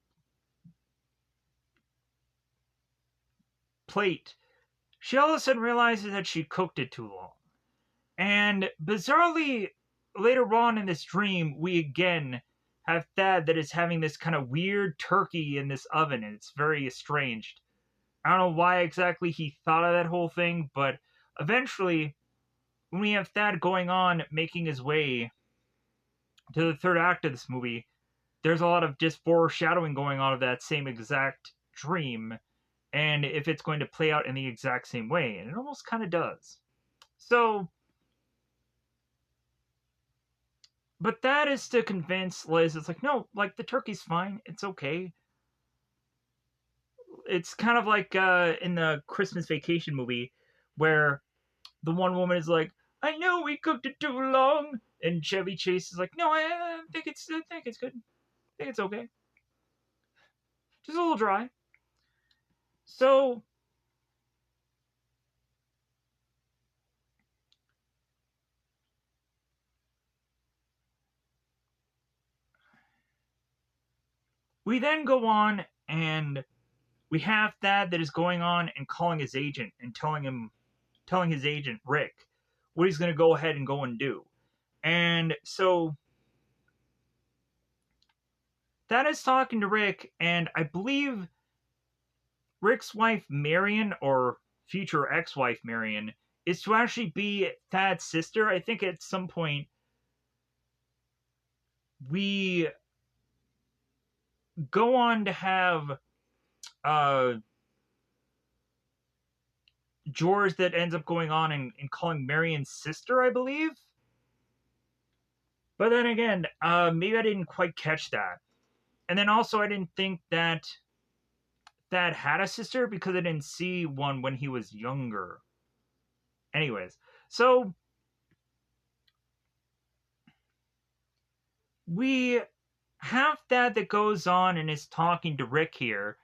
Speaker 1: plate, she all of a sudden realizes that she cooked it too long. And bizarrely, later on in this dream, we again have Thad that is having this kind of weird turkey in this oven, and it's very estranged. I don't know why exactly he thought of that whole thing, but eventually, when we have Thad going on, making his way to the third act of this movie, there's a lot of just foreshadowing going on of that same exact dream, and if it's going to play out in the exact same way, and it almost kind of does. So, but that is to convince Liz. It's like, no, like the turkey's fine. It's okay. It's kind of like in the Christmas Vacation movie where the one woman is like, I know we cooked it too long. And Chevy Chase is like, no, I think it's good. I think it's okay. Just a little dry. So we then go on and we have that is going on and calling his agent and telling his agent Rick what he's going to go ahead and go and do. And so that is talking to Rick, and I believe Rick's wife Marion, or future ex-wife Marion, is to actually be Thad's sister. I think at some point we go on to have uh George that ends up going on and calling Marion's sister, I believe. But then again, maybe I didn't quite catch that. And then also I didn't think that Thad had a sister because I didn't see one when he was younger. Anyways, so we have that goes on and is talking to Rick here,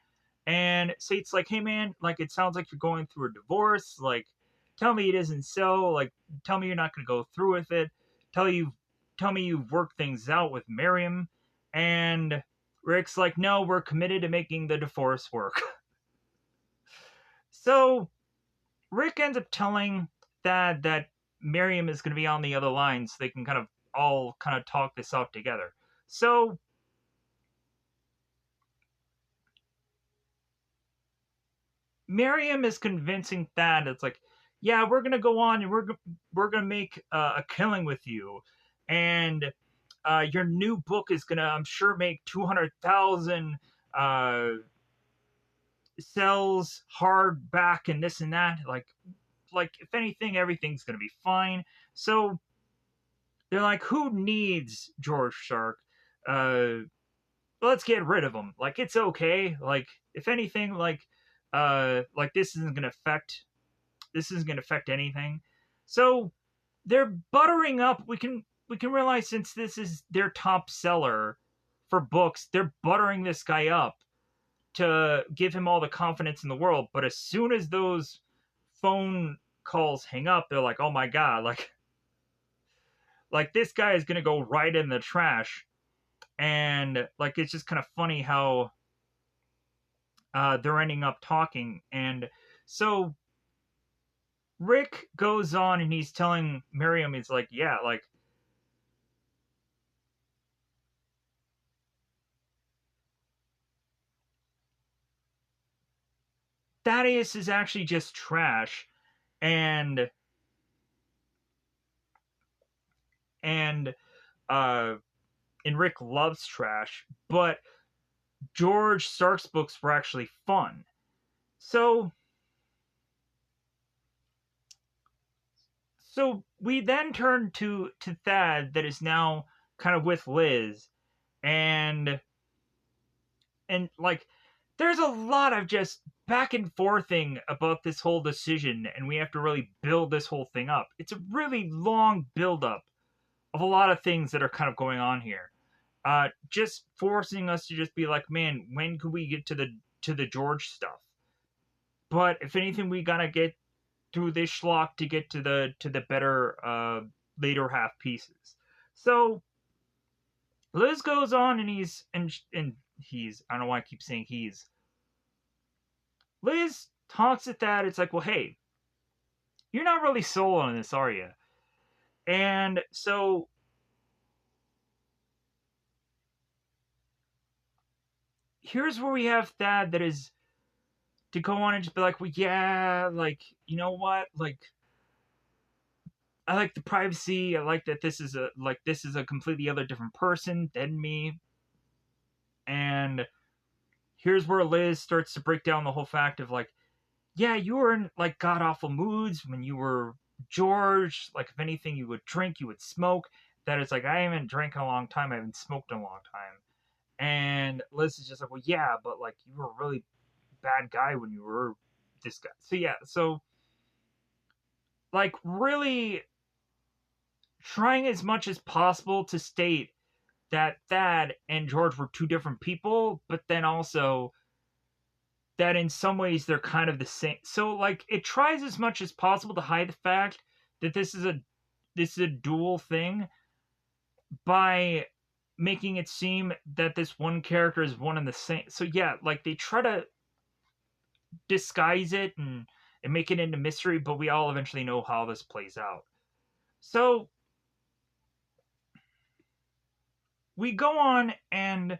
Speaker 1: and states like, hey man, like it sounds like you're going through a divorce, like tell me it isn't so, like tell me you're not going to go through with it, tell you tell me you've worked things out with Miriam. And Rick's like, no, we're committed to making the divorce work. So Rick ends up telling Thad that Miriam is going to be on the other line so they can kind of all kind of talk this out together. So Miriam is convincing Thad. It's like, yeah, we're gonna go on and we're gonna make a killing with you, and your new book is gonna, I'm sure, make 200,000 sells hardback and this and that. Like if anything, everything's gonna be fine. So they're like, who needs George Stark? Uh, let's get rid of him. Like it's okay. Like if anything, like this isn't gonna affect anything. So they're buttering up. We can realize, since this is their top seller for books, they're buttering this guy up to give him all the confidence in the world. But as soon as those phone calls hang up, they're like, oh my god, like this guy is gonna go right in the trash. And like it's just kind of funny how they're ending up talking. And so Rick goes on and he's telling Miriam, he's like, yeah, like Thaddeus is actually just trash. And uh and Rick loves trash, but George Stark's books were actually fun. So we then turn to Thad, that is now kind of with Liz. And like there's a lot of just back and forthing about this whole decision, and we have to really build this whole thing up. It's a really long build up of a lot of things that are kind of going on here. Just forcing us to just be like, man, when could we get to the George stuff? But if anything, we gotta get through this schlock to get to the better later half pieces. So Liz goes on, and he's, I don't know why I keep saying he's. Liz talks at that. It's like, well, hey, you're not really sold on this, are you? And so here's where we have Thad, that is to go on and just be like, well, yeah, like, you know what, like, I like the privacy. I like that this is a completely other different person than me. And here's where Liz starts to break down the whole fact of like, yeah, you were in like god awful moods when you were George. Like, if anything, you would drink, you would smoke. That is like, I haven't drank in a long time. I haven't smoked in a long time. And Liz is just like, well, yeah, but like you were a really bad guy when you were this guy. So yeah, so like really trying as much as possible to state that Thad and George were two different people, but then also that in some ways they're kind of the same. So like it tries as much as possible to hide the fact that this is a dual thing by making it seem that this one character is one and the same. So yeah, like they try to disguise it and make it into mystery, but we all eventually know how this plays out. So we go on, and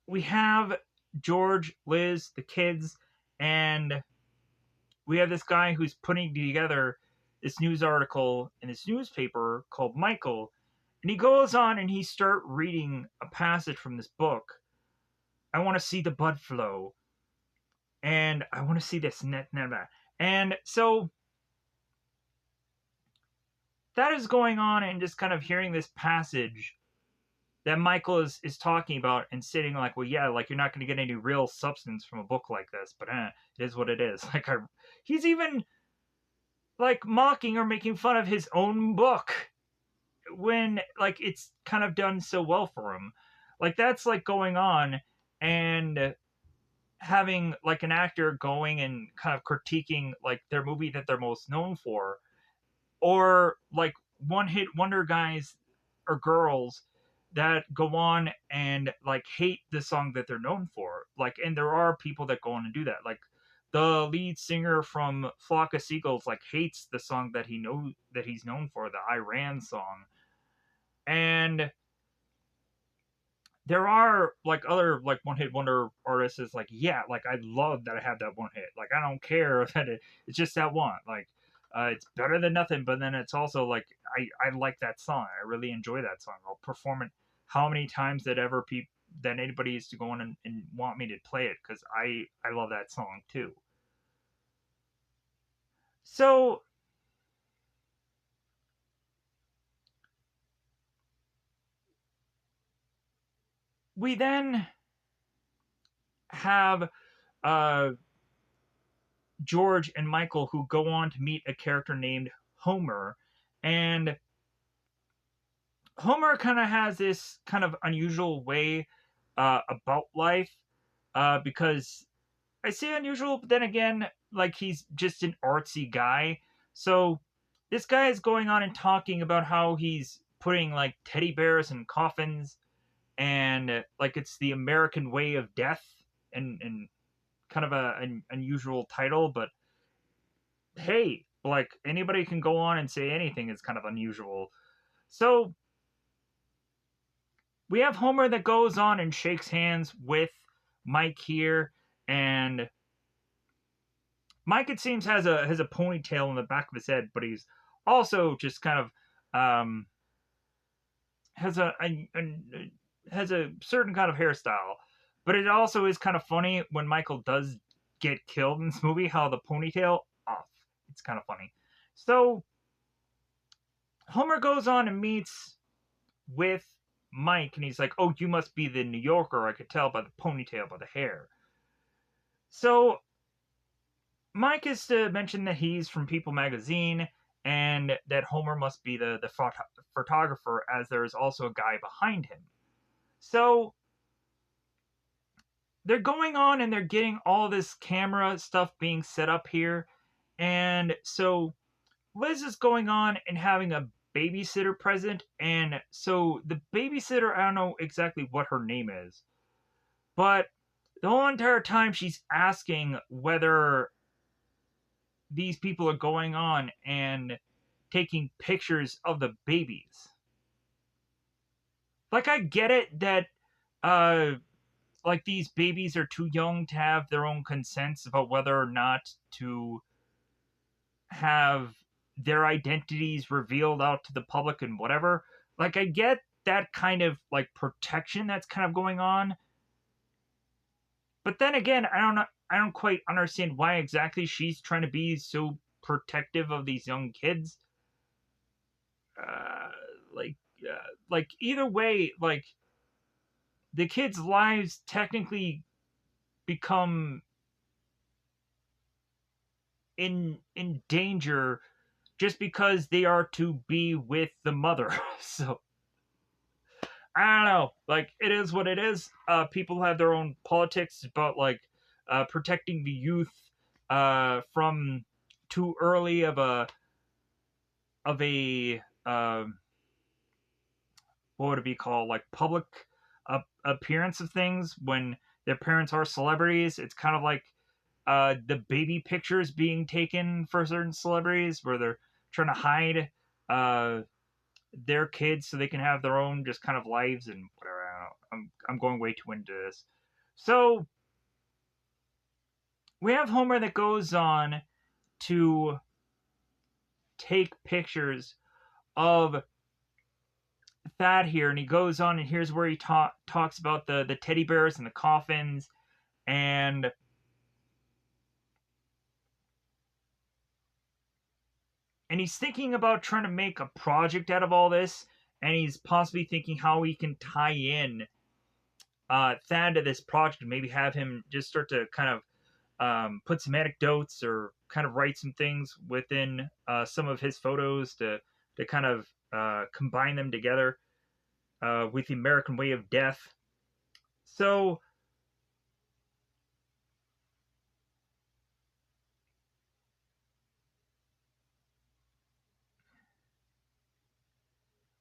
Speaker 1: we have George, Liz, the kids, and we have this guy who's putting together this news article in this newspaper called Michael. And he goes on and he start reading a passage from this book. I want to see the blood flow, and I want to see this net. And so that is going on, and just kind of hearing this passage that Michael is talking about and sitting like, well, yeah, like you're not going to get any real substance from a book like this, but it is what it is. He's even like mocking or making fun of his own book when like it's kind of done so well for him. Like that's like going on and having like an actor going and kind of critiquing like their movie that they're most known for, or like one hit wonder guys or girls that go on and like hate the song that they're known for. Like, and there are people that go on and do that. Like the lead singer from Flock of Seagulls like hates the song that he's known for, the Iran song. And there are like other like one hit wonder artists is like, yeah, like I love that I have that one hit. Like I don't care that it's just that one. Like It's better than nothing, but then it's also like I like that song. I really enjoy that song. I'll perform it how many times that anybody used to go on and want me to play it because I love that song too. So we then have uh, George and Michael who go on to meet a character named Homer, and Homer kind of has this kind of unusual way about life because I say unusual, but then again, like he's just an artsy guy. So this guy is going on and talking about how he's putting like teddy bears in coffins and like it's the American way of death and kind of an unusual title, but hey, like anybody can go on and say anything is kind of unusual. So we have Homer that goes on and shakes hands with Mike here, and Mike it seems has a ponytail in the back of his head, but he's also just kind of has has a certain kind of hairstyle. But it also is kind of funny when Michael does get killed in this movie, how the ponytail off. It's kind of funny. So Homer goes on and meets with Mike, and he's like, "Oh, you must be the New Yorker. I could tell by the ponytail, by the hair." So Mike is to mention that he's from People magazine and that Homer must be the photographer, as there is also a guy behind him. So they're going on and they're getting all this camera stuff being set up here. And so Liz is going on and having a babysitter present. And so the babysitter, I don't know exactly what her name is, but the whole entire time she's asking whether these people are going on and taking pictures of the babies. Like I get it that uh like these babies are too young to have their own consents about whether or not to have their identities revealed out to the public and whatever. Like I get that kind of like protection that's kind of going on. But then again, I don't quite understand why exactly she's trying to be so protective of these young kids. Uh, like like either way, like the kids' lives technically become in danger just because they are to be with the mother. So I don't know. Like it is what it is. People have their own politics about like protecting the youth from too early of a what would it be called, like public appearance of things when their parents are celebrities. It's kind of like the baby pictures being taken for certain celebrities where they're trying to hide uh, their kids so they can have their own just kind of lives and whatever. I don't know. I'm going way too into this. So we have Homer that goes on to take pictures of Thad here, and he goes on, and here's where he talks about the teddy bears and the coffins, and he's thinking about trying to make a project out of all this, and he's possibly thinking how he can tie in Thad to this project, and maybe have him just start to kind of put some anecdotes or kind of write some things within some of his photos to kind of combine them together with the American way of death. So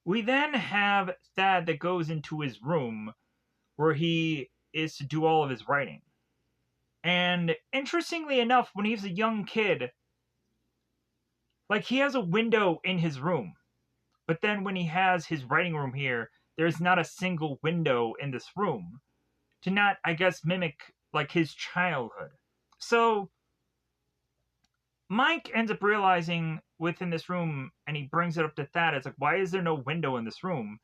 Speaker 1: we then have Thad that goes into his room where he is to do all of his writing. And interestingly enough, when he's a young kid, like he has a window in his room. But then when he has his writing room here, there's not a single window in this room to not, I guess, mimic like his childhood. So Mike ends up realizing within this room, and he brings it up to Thad. It's like, why is there no window in this room?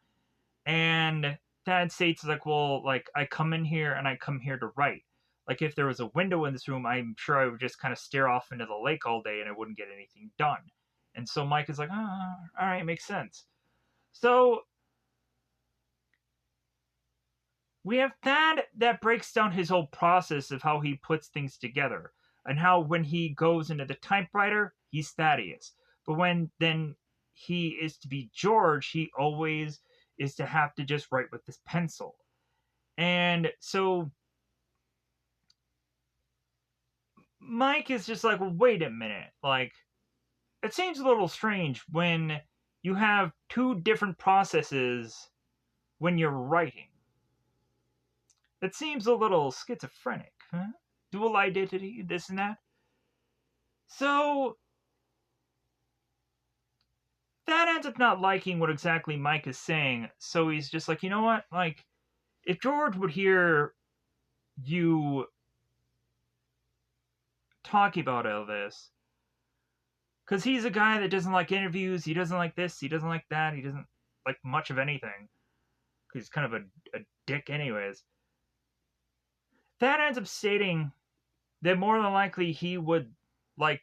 Speaker 1: And Thad states like, well, like I come in here and I come here to write. Like if there was a window in this room, I'm sure I would just kind of stare off into the lake all day and I wouldn't get anything done. And so Mike is like, oh, all right, makes sense. So we have Thad that breaks down his whole process of how he puts things together and how when he goes into the typewriter, he's Thaddeus. But when then he is to be George, he always is to have to just write with this pencil. And so Mike is just like, well, wait a minute. Like, it seems a little strange when you have two different processes when you're writing. It seems a little schizophrenic, huh? Dual identity, this and that. So that ends up not liking what exactly Mike is saying. So he's just like, you know what? Like, if George would hear you talking about all this, because he's a guy that doesn't like interviews, he doesn't like this, he doesn't like that, he doesn't like much of anything. He's kind of a dick, anyways. That ends up stating that more than likely he would like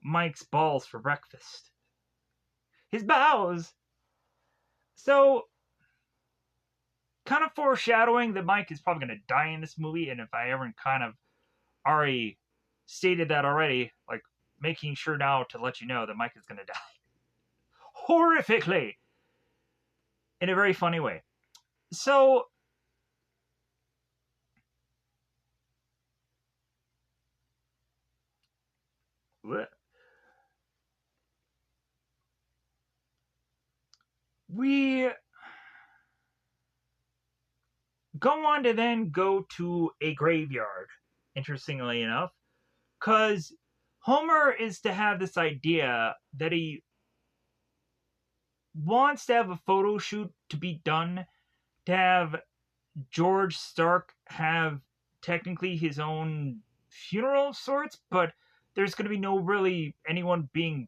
Speaker 1: Mike's balls for breakfast. His bows! So, kind of foreshadowing that Mike is probably going to die in this movie, and if I ever kind of already stated that already, like making sure now to let you know that Mike is going to die. Horrifically! In a very funny way. So, we go on to then go to a graveyard, interestingly enough, because Homer is to have this idea that he wants to have a photo shoot to be done, to have George Stark have technically his own funeral of sorts, but there's going to be no really anyone being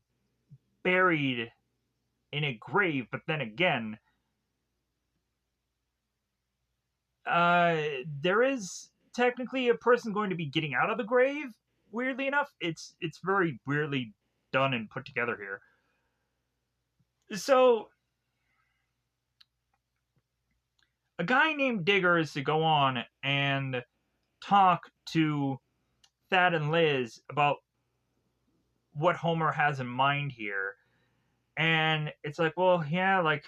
Speaker 1: buried in a grave. But then again, there is technically a person going to be getting out of the grave. Weirdly enough, it's very weirdly done and put together here. So a guy named Digger is to go on and talk to Thad and Liz about what Homer has in mind here. And it's like, well, yeah, like,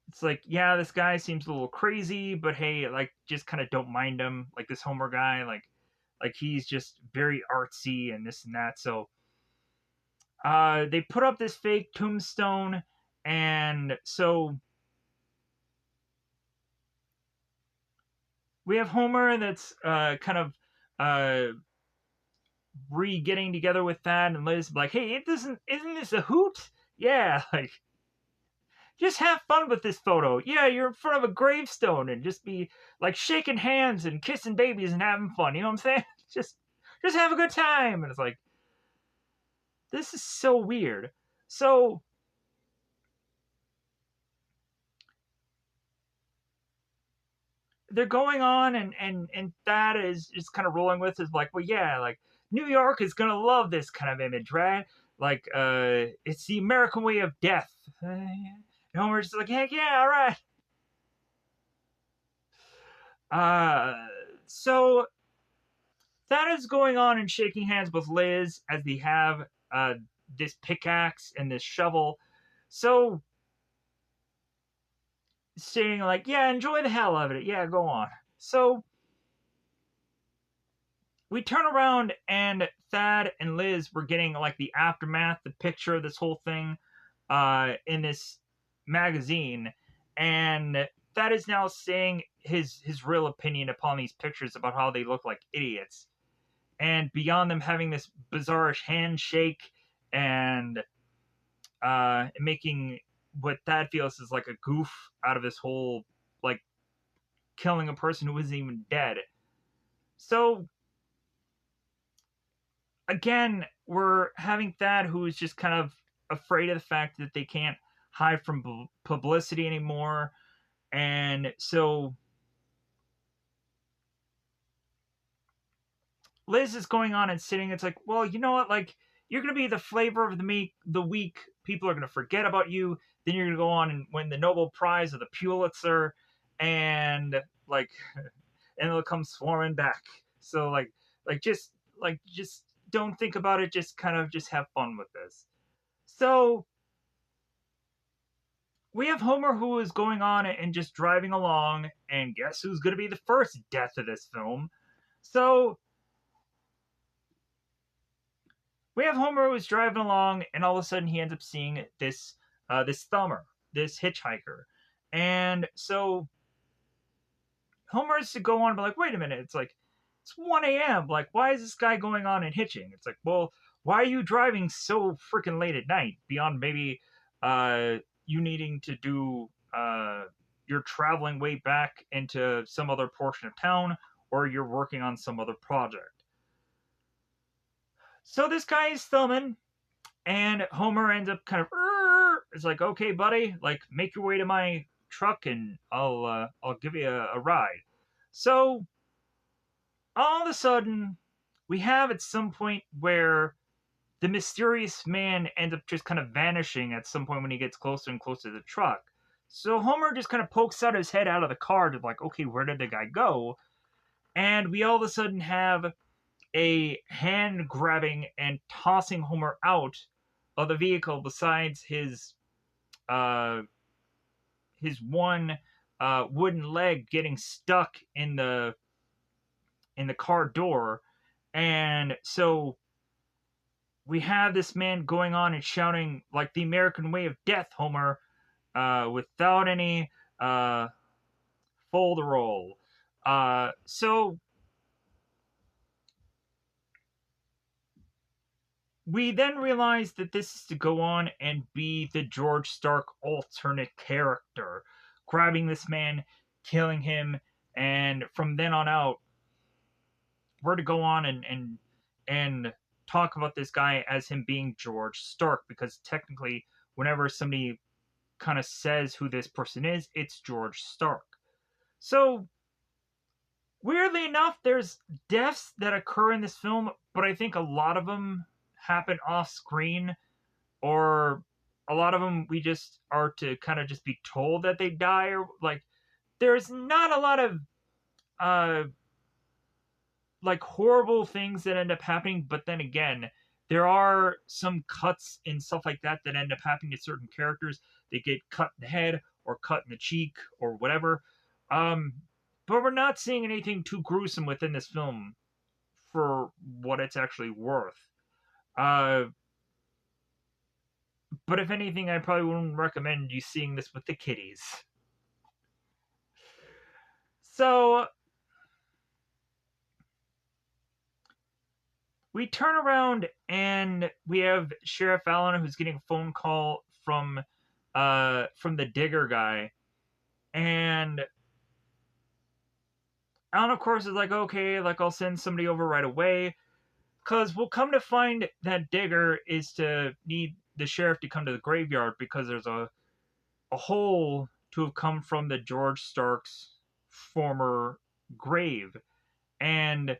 Speaker 1: it's like, yeah, this guy seems a little crazy, but hey, like, just kind of don't mind him. Like this Homer guy, like he's just very artsy and this and that. So, they put up this fake tombstone, and so we have Homer that's kind of re-getting together with Thad and Liz, like, hey, isn't this a hoot? Yeah, like just have fun with this photo. Yeah, you're in front of a gravestone and just be like shaking hands and kissing babies and having fun. You know what I'm saying? Just have a good time. And it's like, this is so weird. So they're going on, and Thad is kind of rolling with is like, well, yeah, like New York is gonna love this kind of image, right? Like, it's the American way of death. And Homer's just like, heck yeah, all right. So that is going on and shaking hands with Liz as they have this pickaxe and this shovel. So saying like, yeah, enjoy the hell out of it. Yeah, go on. So we turn around and Thad and Liz were getting like the aftermath, the picture of this whole thing in this magazine, and Thad is now saying his real opinion upon these pictures about how they look like idiots, and beyond them having this bizarrish handshake and making what Thad feels is like a goof out of this whole like killing a person who isn't even dead. So again, we're having Thad, who is just kind of afraid of the fact that they can't hide from publicity anymore. And so Liz is going on and sitting. It's like, well, you know what? Like, you're going to be the flavor of the week. People are going to forget about you. Then you're going to go on and win the Nobel Prize or the Pulitzer. And, like, and they'll come swarming back. So, just don't think about it. Just kind of just have fun with this. So, we have Homer who is going on and just driving along, and guess who's going to be the first death of this film? So we have Homer who's driving along, and all of a sudden he ends up seeing this thumber, this hitchhiker, and so Homer has to go on and be like, wait a minute, it's like it's 1 a.m. Like, why is this guy going on and hitching? It's like, well, why are you driving so freaking late at night? Beyond maybe you needing to do you're traveling way back into some other portion of town, or you're working on some other project. So this guy is thumbing, and Homer ends up kind of it's like, okay, buddy, like make your way to my truck, and I'll give you a ride. So all of a sudden, we have at some point where the mysterious man ends up just kind of vanishing at some point when he gets closer and closer to the truck. So Homer just kind of pokes out his head out of the car to like, okay, where did the guy go? And we all of a sudden have a hand grabbing and tossing Homer out of the vehicle besides uh his one wooden leg getting stuck in the car door. And so we have this man going on and shouting like the American way of death, Homer, without any folderol. So we then realize that this is to go on and be the George Stark alternate character, grabbing this man, killing him, and from then on out, we're to go on and talk about this guy as him being George Stark, because technically, whenever somebody kind of says who this person is, it's George Stark. So weirdly enough, there's deaths that occur in this film, but I think a lot of them happen off screen, or a lot of them we just are to kind of just be told that they die, or like there's not a lot of uh like horrible things that end up happening, but then again, there are some cuts and stuff like that that end up happening to certain characters. They get cut in the head or cut in the cheek or whatever. Um, but we're not seeing anything too gruesome within this film for what it's actually worth. Uh, but if anything, I probably wouldn't recommend you seeing this with the kiddies. So we turn around and we have Sheriff Allen, who's getting a phone call from the digger guy, and Allen of course is like, okay, like I'll send somebody over right away, because we'll come to find that digger is to need the sheriff to come to the graveyard because there's a hole to have come from the George Stark's former grave, and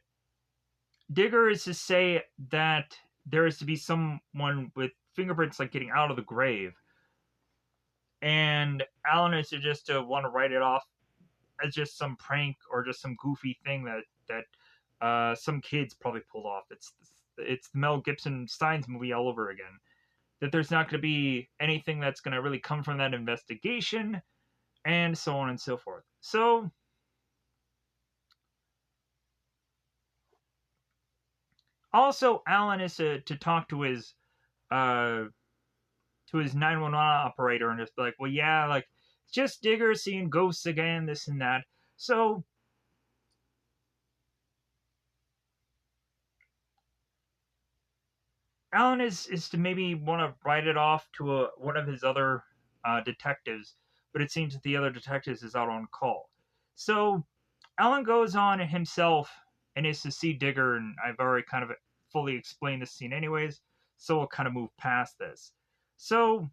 Speaker 1: digger is to say that there is to be someone with fingerprints like getting out of the grave, and Alan is to just to want to write it off as just some prank or just some goofy thing that some kids probably pulled off. It's the Mel Gibson Steins movie all over again. That there's not going to be anything that's going to really come from that investigation, and so on and so forth. So also, Alan is to talk uh, to his 911 operator and just be like, well, yeah, like it's just Digger seeing ghosts again, this and that. So Alan is to maybe want to write it off to one of his other detectives, but it seems that the other detectives is out on call. So Alan goes on himself and is to see Digger, and I've already kind of fully explain the scene anyways, so we'll kind of move past this. So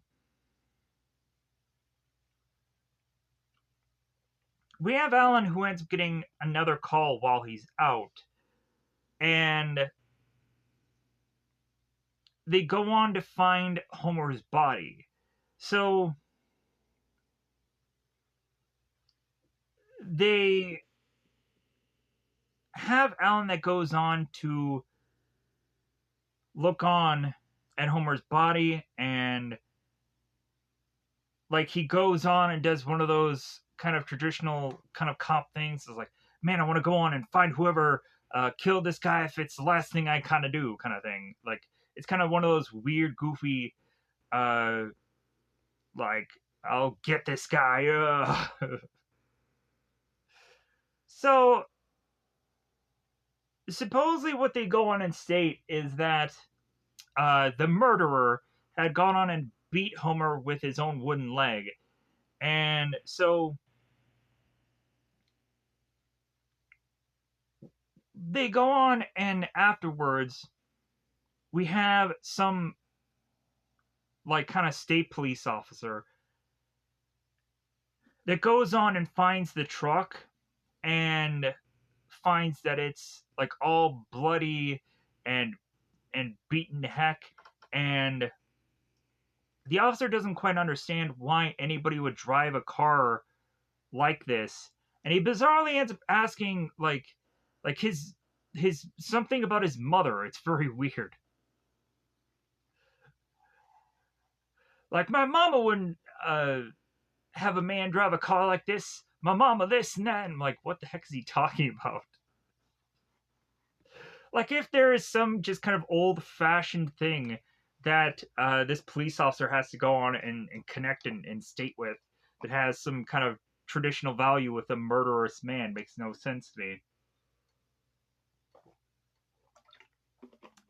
Speaker 1: we have Alan who ends up getting another call while he's out, and they go on to find Homer's body. So they have Alan that goes on to look on at Homer's body, and like he goes on and does one of those kind of traditional kind of cop things. It's like, man, I want to go on and find whoever killed this guy if it's the last thing I kind of do, kind of thing. Like it's kind of one of those weird, goofy, uh, like I'll get this guy. So supposedly, what they go on and state is that the murderer had gone on and beat Homer with his own wooden leg. And so they go on, and afterwards, we have some, like, kind of state police officer that goes on and finds the truck and finds that it's, like, all bloody and beaten to heck. And the officer doesn't quite understand why anybody would drive a car like this, and he bizarrely ends up asking like his something about his mother. It's very weird. Like, my mama wouldn't have a man drive a car like this. My mama this and that. And I'm like, what the heck is he talking about? Like, if there is some just kind of old fashioned thing that this police officer has to go on and connect and state with, that has some kind of traditional value with a murderous man, makes no sense to me.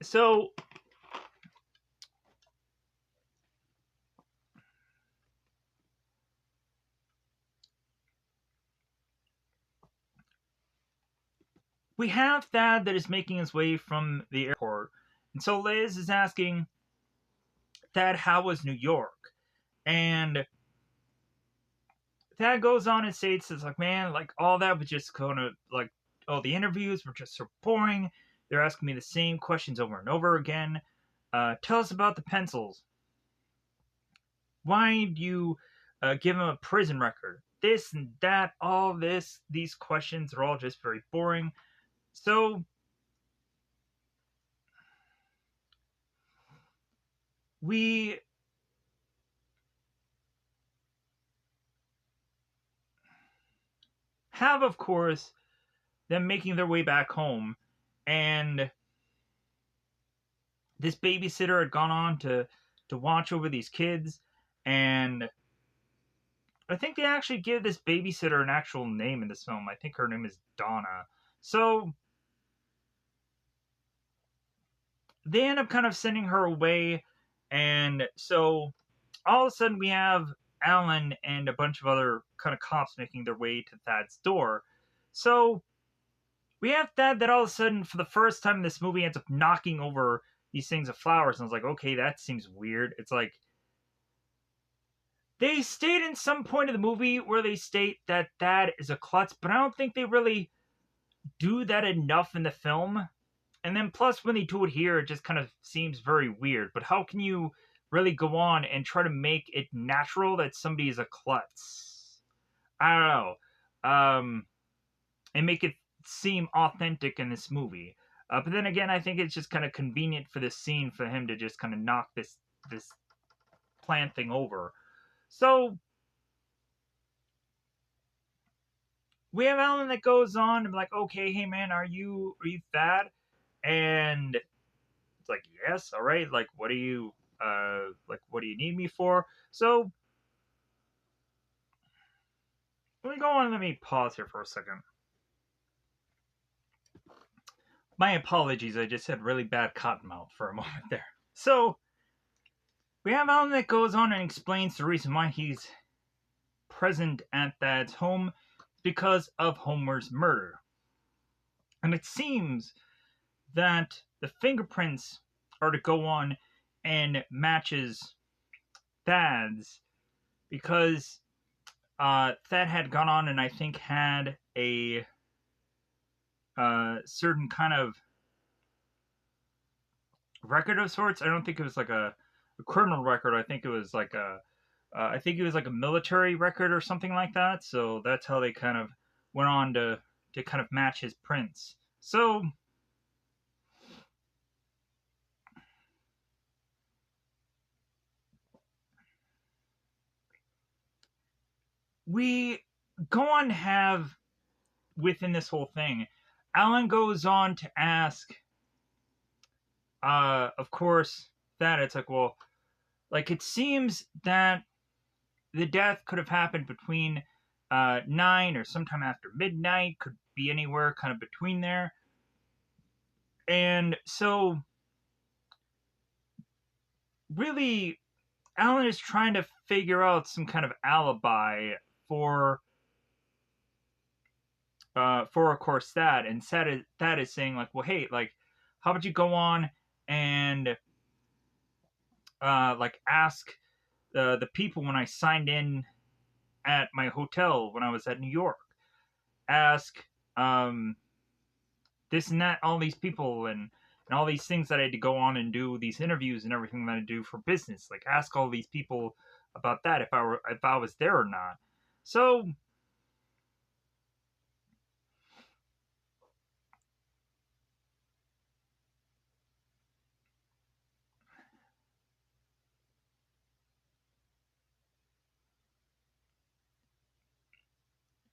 Speaker 1: So we have Thad that is making his way from the airport. And so Liz is asking Thad, how was New York? And Thad goes on and states, it's like, man, like, all that was just kind of like, all the interviews were just so boring. They're asking me the same questions over and over again. Tell us about the pencils. Why do you give him a prison record? This and that, all this, these questions are all just very boring. So we have, of course, them making their way back home, and this babysitter had gone on to watch over these kids, and I think they actually give this babysitter an actual name in this film. I think her name is Donna. So they end up kind of sending her away, and so all of a sudden we have Alan and a bunch of other kind of cops making their way to Thad's door. So we have Thad that all of a sudden, for the first time in this movie, ends up knocking over these things of flowers. And I was like, okay, that seems weird. It's like, they state in some point of the movie where they state that Thad is a klutz, but I don't think they really do that enough in the film. And then plus, when they do it here, it just kind of seems very weird. But how can you really go on and try to make it natural that somebody is a klutz? I don't know. And make it seem authentic in this movie. But then again, I think it's just kind of convenient for this scene for him to just kind of knock this plant thing over. So we have Alan that goes on and be like, okay, hey man, are you Thad? And it's like, yes, all right. Like, what do you need me for? So let me go on and let me pause here for a second. My apologies, I just had really bad cottonmouth for a moment there. So we have Alan that goes on and explains the reason why he's present at Thad's home because of Homer's murder. And it seems that the fingerprints are to go on and matches Thad's, because Thad had gone on and I think had a certain kind of record of sorts. I don't think it was like a criminal record. I think it was like a military record or something like that. So that's how they kind of went on to kind of match his prints. So we go on to have, within this whole thing, Alan goes on to ask, of course, that it's like, well, like it seems that the death could have happened between 9 or sometime after midnight, could be anywhere kind of between there. And so, really, Alan is trying to figure out some kind of alibi for, of course, that. And that is saying, like, well, hey, like, how about you go on and, like, ask the people when I signed in at my hotel when I was at New York. Ask this and that, all these people, and all these things that I had to go on and do, these interviews and everything that I do for business. Like, ask all these people about that, if I was there or not. So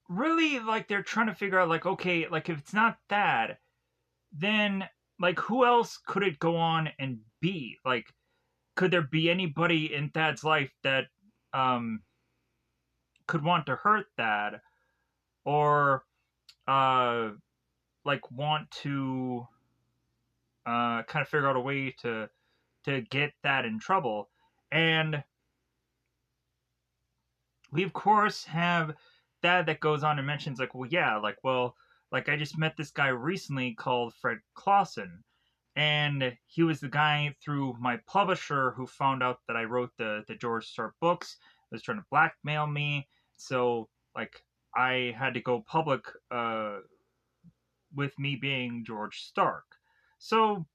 Speaker 1: really, like, they're trying to figure out, like, okay, like, if it's not that, then, like, who else could it go on and be? Like, could there be anybody in Thad's life that um could want to hurt Thad, or uh like want to kind of figure out a way to get that in trouble? And we of course have that goes on and mentions, like, well, yeah, like, well, like, I just met this guy recently called Fred Clausen, and he was the guy through my publisher who found out that I wrote the George Stark books, was trying to blackmail me. So, like, I had to go public with me being George Stark. So,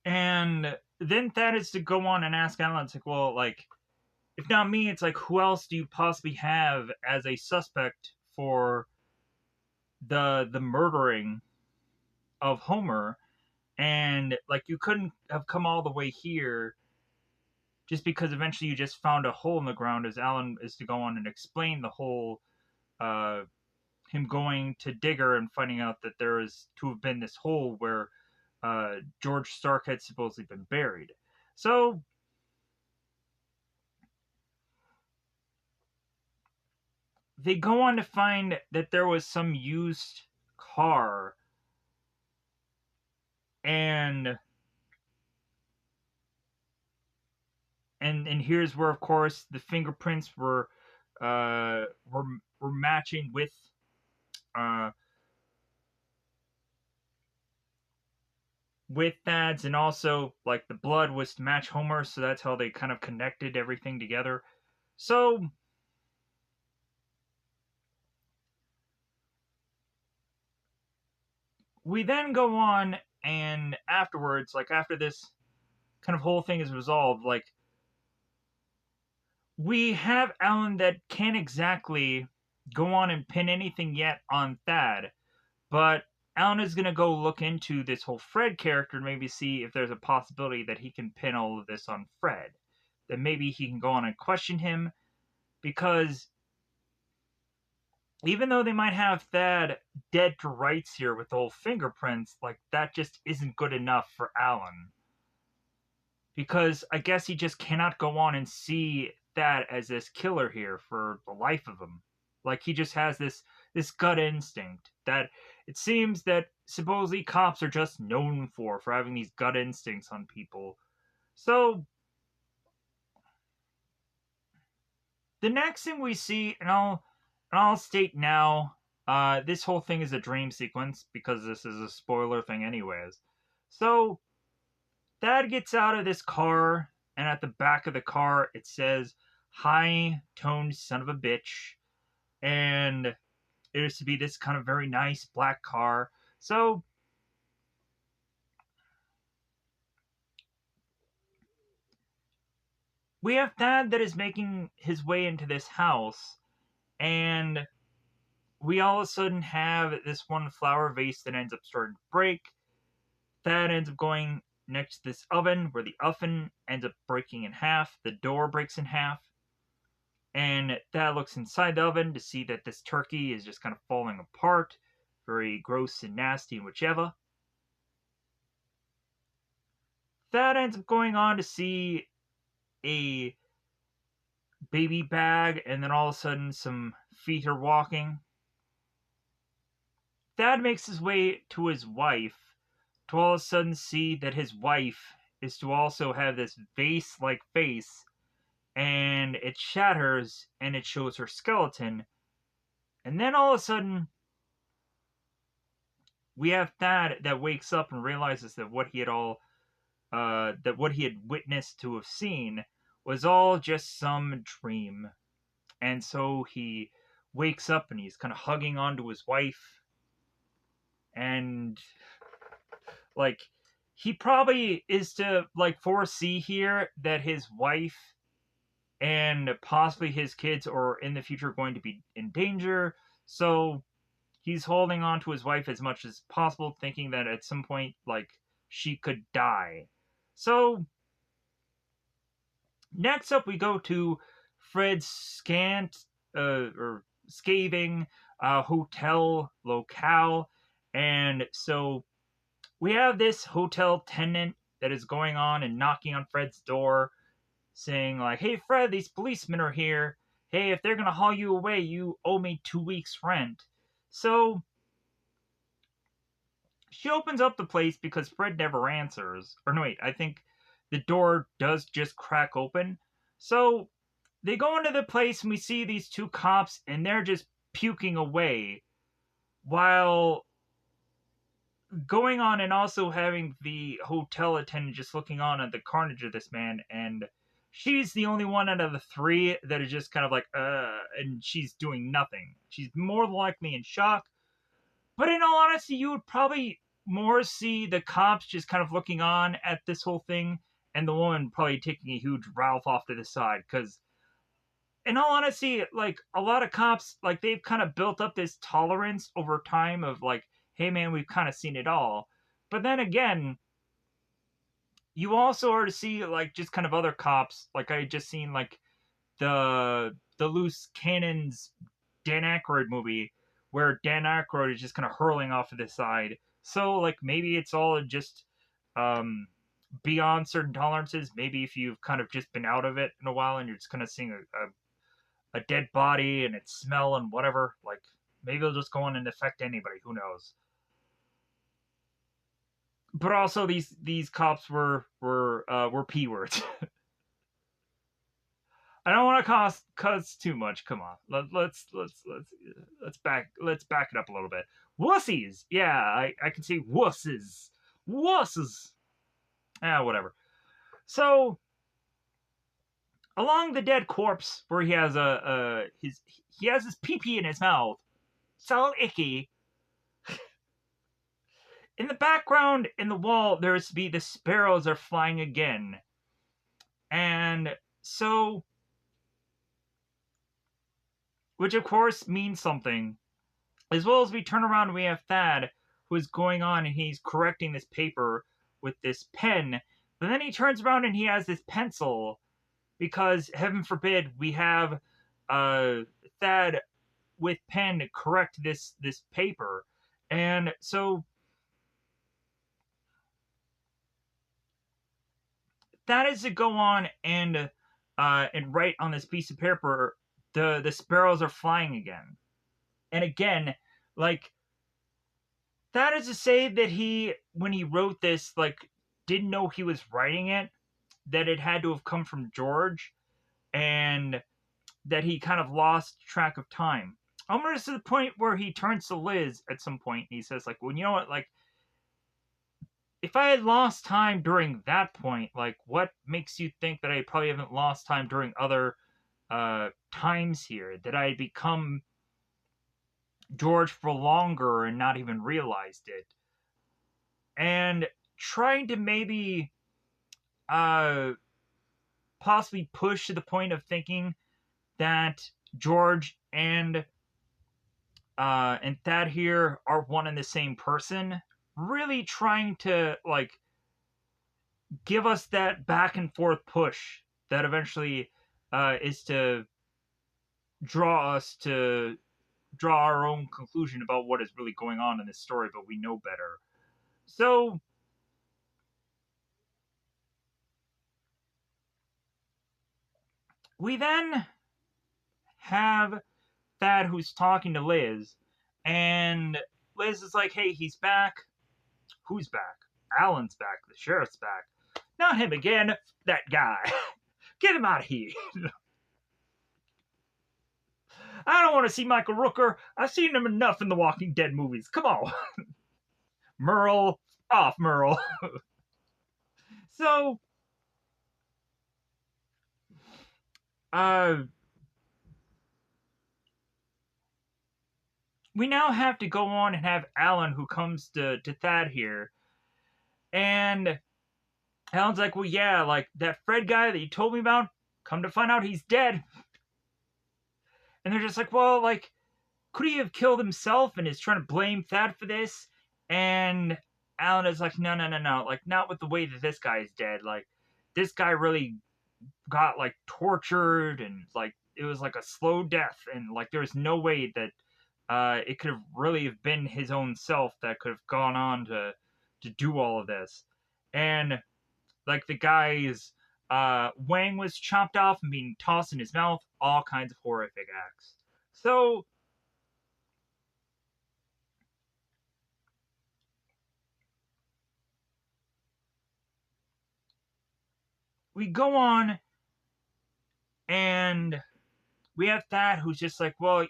Speaker 1: and then that is to go on and ask Alan, it's like, well, like, if not me, it's like, who else do you possibly have as a suspect for the murdering of Homer? And, like, you couldn't have come all the way here just because eventually you just found a hole in the ground, as Alan is to go on and explain the whole uh him going to Digger and finding out that there is to have been this hole where George Stark had supposedly been buried. So they go on to find that there was some used car, and and here's where, of course, the fingerprints were matching uh with Thad's, and also, like, the blood was to match Homer, so that's how they kind of connected everything together. So we then go on, and afterwards, like, after this kind of whole thing is resolved, like, we have Alan that can't exactly go on and pin anything yet on Thad, but Alan is going to go look into this whole Fred character and maybe see if there's a possibility that he can pin all of this on Fred. That maybe he can go on and question him, because even though they might have Thad dead to rights here with the whole fingerprints, like, that just isn't good enough for Alan. Because I guess he just cannot go on and see Thad as this killer here for the life of him. Like, he just has this gut instinct that it seems that supposedly cops are just known for having these gut instincts on people. So The next thing we see, and I'll state now, this whole thing is a dream sequence because this is a spoiler thing, anyways. So Thad gets out of this car, and at the back of the car it says "High toned son of a bitch," and it is to be this kind of very nice black car. So we have Thad that is making his way into this house, and we all of a sudden have this one flower vase that ends up starting to break. Thad ends up going next to this oven where the oven ends up breaking in half. The door breaks in half. And Thad looks inside the oven to see that this turkey is just kind of falling apart. Very gross and nasty and whichever. Thad ends up going on to see a baby bag, and then all of a sudden some feet are walking. Thad makes his way to his wife to all of a sudden see that his wife is to also have this vase like face, and it shatters and it shows her skeleton. And then all of a sudden, we have Thad that wakes up and realizes that what he had witnessed to have seen was all just some dream. And so he wakes up and he's kind of hugging onto his wife, and like he probably is to like foresee here that his wife and possibly his kids are in the future going to be in danger. So he's holding on to his wife as much as possible, thinking that at some point, like, she could die. So next up, we go to Fred's or scathing hotel locale, and so we have this hotel tenant that is going on and knocking on Fred's door, saying like, "Hey Fred, these policemen are here. Hey, if they're gonna haul you away, you owe me 2 weeks' rent." So she opens up the place because Fred never answers. Or no, wait, I think the door does just crack open. So they go into the place and we see these two cops and they're just puking away while going on and also having the hotel attendant just looking on at the carnage of this man. And she's the only one out of the three that is just kind of like, and she's doing nothing. She's more than likely in shock. But in all honesty, you would probably more see the cops just kind of looking on at this whole thing, and the woman probably taking a huge Ralph off to the side. Because, in all honesty, like a lot of cops, like they've kind of built up this tolerance over time of like, hey man, we've kind of seen it all. But then again, you also are to see like just kind of other cops, like I just seen like the loose cannons Dan Aykroyd movie where Dan Aykroyd is just kind of hurling off to the side. So like maybe it's all just um beyond certain tolerances. Maybe if you've kind of just been out of it in a while and you're just kind of seeing a dead body and its smell and whatever, like maybe it'll just go on and affect anybody. Who knows? But also these cops were p words. I don't want to cause too much. Come on, let's back it up a little bit. Wussies, yeah, I can see wusses. Ah, whatever. So along the dead corpse, where he has he has his pee pee in his mouth, so icky. In the background, in the wall, there's to be the sparrows are flying again, and so which of course means something. As well as we turn around and we have Thad, who is going on and he's correcting this paper with this pen. But then he turns around and he has this pencil because, heaven forbid, we have Thad with pen correct this paper. And so that is to go on and write on this piece of paper, the sparrows are flying again. And again, like that is to say that he, when he wrote this, like didn't know he was writing it, that it had to have come from George, and that he kind of lost track of time. Almost to the point where he turns to Liz at some point and he says, like, well, you know what, like, if I had lost time during that point, like, what makes you think that I probably haven't lost time during other times here? That I had become George for longer and not even realized it? And trying to maybe uh, possibly push to the point of thinking that George and Thad here are one and the same person. Really trying to like give us that back and forth push that eventually is to draw our own conclusion about what is really going on in this story, but we know better. So we then have Thad who's talking to Liz, and Liz is like, hey, he's back. Who's back? Alan's back. The sheriff's back. Not him again. That guy. Get him out of here. I don't want to see Michael Rooker. I've seen him enough in the Walking Dead movies. Come on. Merle. Off, Merle. So, uh, we now have to go on and have Alan who comes to Thad here. And Alan's like, well, yeah, like that Fred guy that you told me about, come to find out he's dead. And they're just like, well, like, could he have killed himself and is trying to blame Thad for this? And Alan is like, no, no, no, no. Like, not with the way that this guy is dead. Like, this guy really got, like, tortured and, like, it was like a slow death. And, like, there was no way that it could have really have been his own self that could have gone on to do all of this. And, like, the guy's wang was chopped off and being tossed in his mouth. All kinds of horrific acts. So, we go on and we have Thad who's just like, well,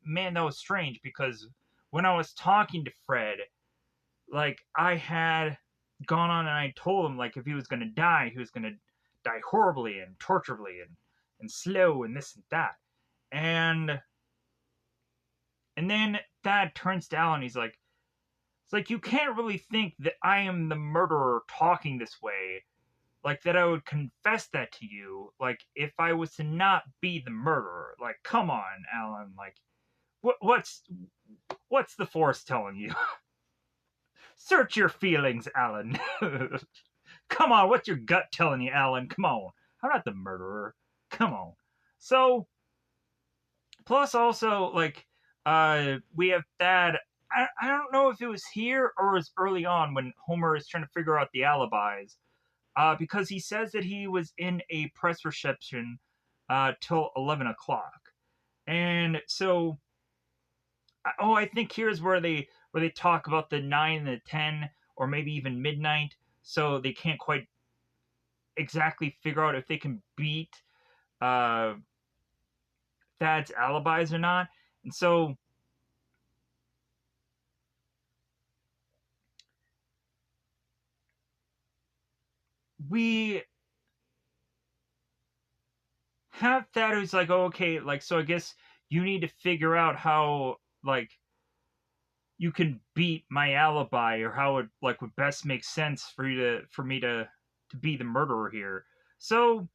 Speaker 1: man, that was strange because when I was talking to Fred, like, I had gone on and I told him, like, if he was going to die, he was going to die horribly and torturably and slow and this and that. And then Thad turns to Alan, he's like, it's like, you can't really think that I am the murderer talking this way. Like, that I would confess that to you, like, if I was to not be the murderer. Like, come on, Alan. Like, what's the Force telling you? Search your feelings, Alan. Come on, what's your gut telling you, Alan? Come on. I'm not the murderer. Come on. So, plus also, like, we have Thad. I don't know if it was here or it was early on when Homer is trying to figure out the alibis. Because he says that he was in a press reception till 11 o'clock. And so, I think here's where they talk about the 9 and the 10, or maybe even midnight. So they can't quite exactly figure out if they can beat uh, Thad's alibis or not. And so we have Thad who's like, oh, okay, like, so I guess you need to figure out how, like, you can beat my alibi, or how it like would best make sense for me to be the murderer here. So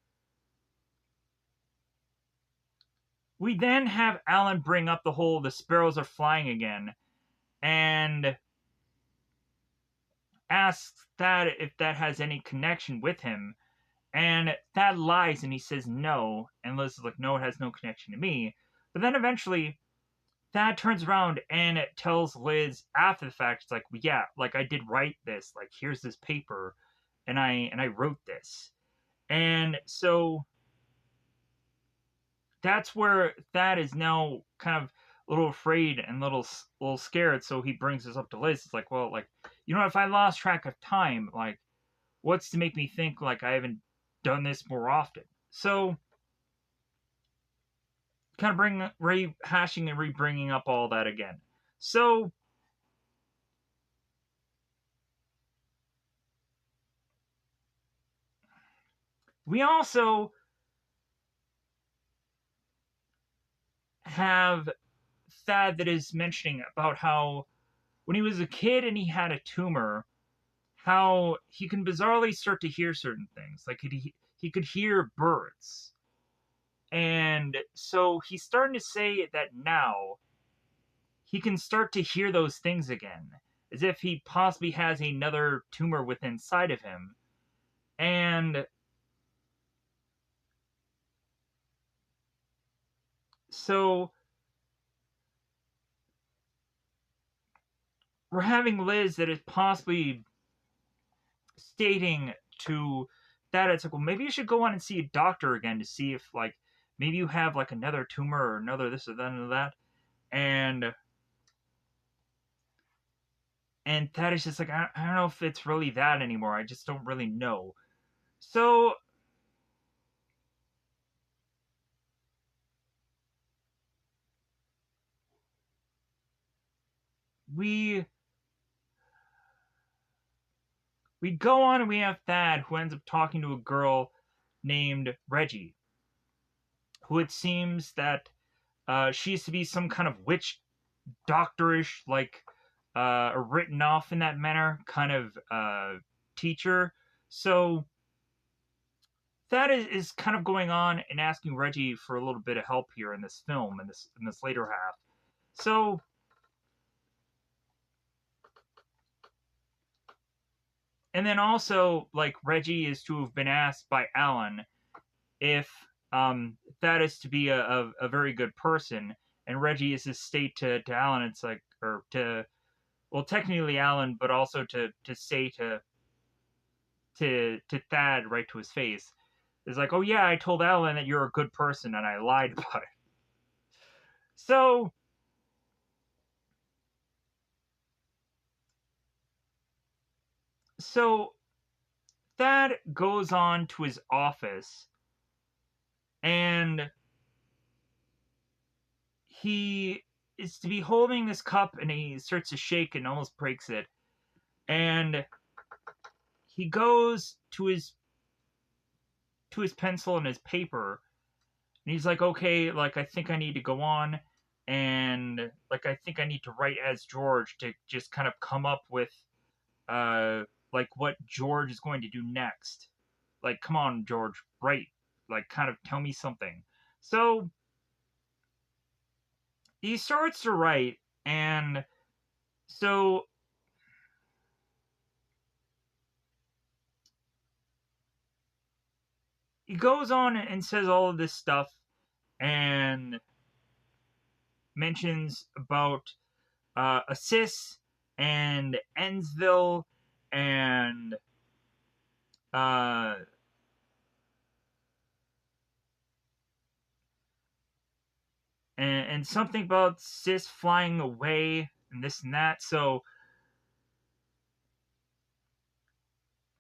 Speaker 1: we then have Alan bring up the whole the sparrows are flying again, and asks Thad if that has any connection with him. And Thad lies and he says no, and Liz is like, no, it has no connection to me. But then eventually Thad turns around and it tells Liz after the fact, it's like, well, yeah, like, I did write this. Like, here's this paper, and I wrote this. And so that's where Thad is now kind of a little afraid and little scared. So he brings this up to Liz. It's like, well, like, you know, if I lost track of time, like, what's to make me think like I haven't done this more often? So kind of rehashing and re-bringing up all that again. So we also have Thad that is mentioning about how when he was a kid and he had a tumor, how he can bizarrely start to hear certain things. Like he could hear birds. And so he's starting to say that now he can start to hear those things again, as if he possibly has another tumor within inside of him. And so we're having Liz that is possibly stating to that it's like, well, maybe you should go on and see a doctor again to see if like maybe you have like another tumor or another this or that and that. And that is just like I don't know if it's really that anymore. I just don't really know. So we we go on and we have Thad who ends up talking to a girl named Reggie, who it seems that she used to be some kind of witch doctorish, like written off in that manner kind of teacher. So that is kind of going on and asking Reggie for a little bit of help here in this film in this later half. So and then also like Reggie is to have been asked by Alan if that is to be a very good person, and Reggie is to state to Alan it's like or to well technically Alan, but also to say to Thad right to his face is like, oh yeah, I told Alan that you're a good person and I lied about it. So so Thad goes on to his office and he is to be holding this cup and he starts to shake and almost breaks it. And he goes to his pencil and his paper and he's like, okay, like I think I need to go on and like I think I need to write as George to just kind of come up with uh like what George is going to do next. Like, come on, George, write. Like, kind of tell me something. So he starts to write, and so he goes on and says all of this stuff and mentions about Assis and Ensville and uh, and something about Sis flying away and this and that. So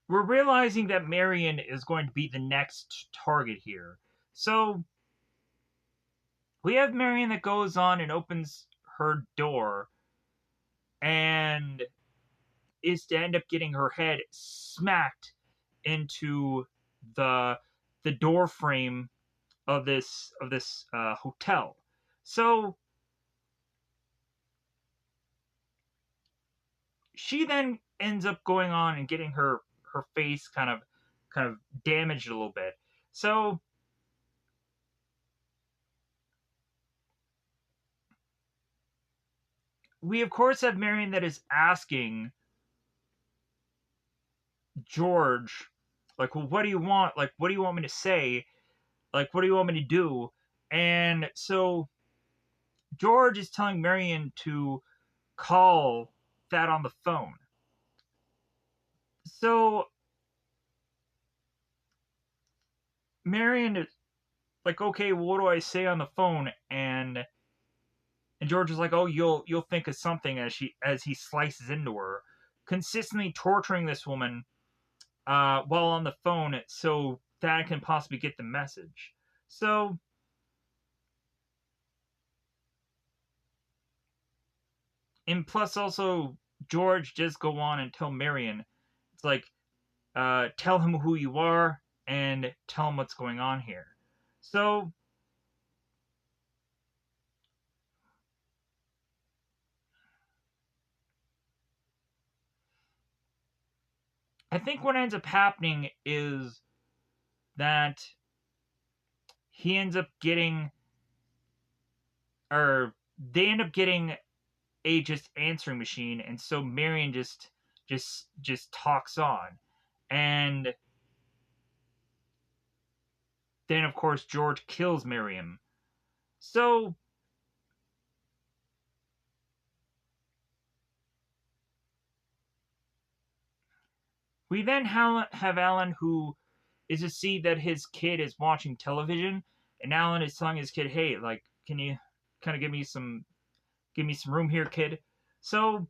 Speaker 1: we're realizing that Marion is going to be the next target here. So we have Marion that goes on and opens her door and is to end up getting her head smacked into the the door frame of this hotel. So she then ends up going on and getting her face kind of damaged a little bit. So we of course have Marion that is asking George, like, well, what do you want? Like, what do you want me to say? Like, what do you want me to do? And so George is telling Marion to call that on the phone. So Marion is like, okay, well, what do I say on the phone? And George is like, oh, you'll think of something as he slices into her, consistently torturing this woman while on the phone, so that can possibly get the message. So And plus, also, George just go on and tell Marion, it's like, tell him who you are and tell him what's going on here. So I think what ends up happening is that he ends up getting, or they end up getting a just answering machine, and so Marion just talks on, and then of course George kills Miriam. So we then have Alan, who is to see that his kid is watching television, and Alan is telling his kid, "Hey, like, can you kind of give me some room here, kid?" So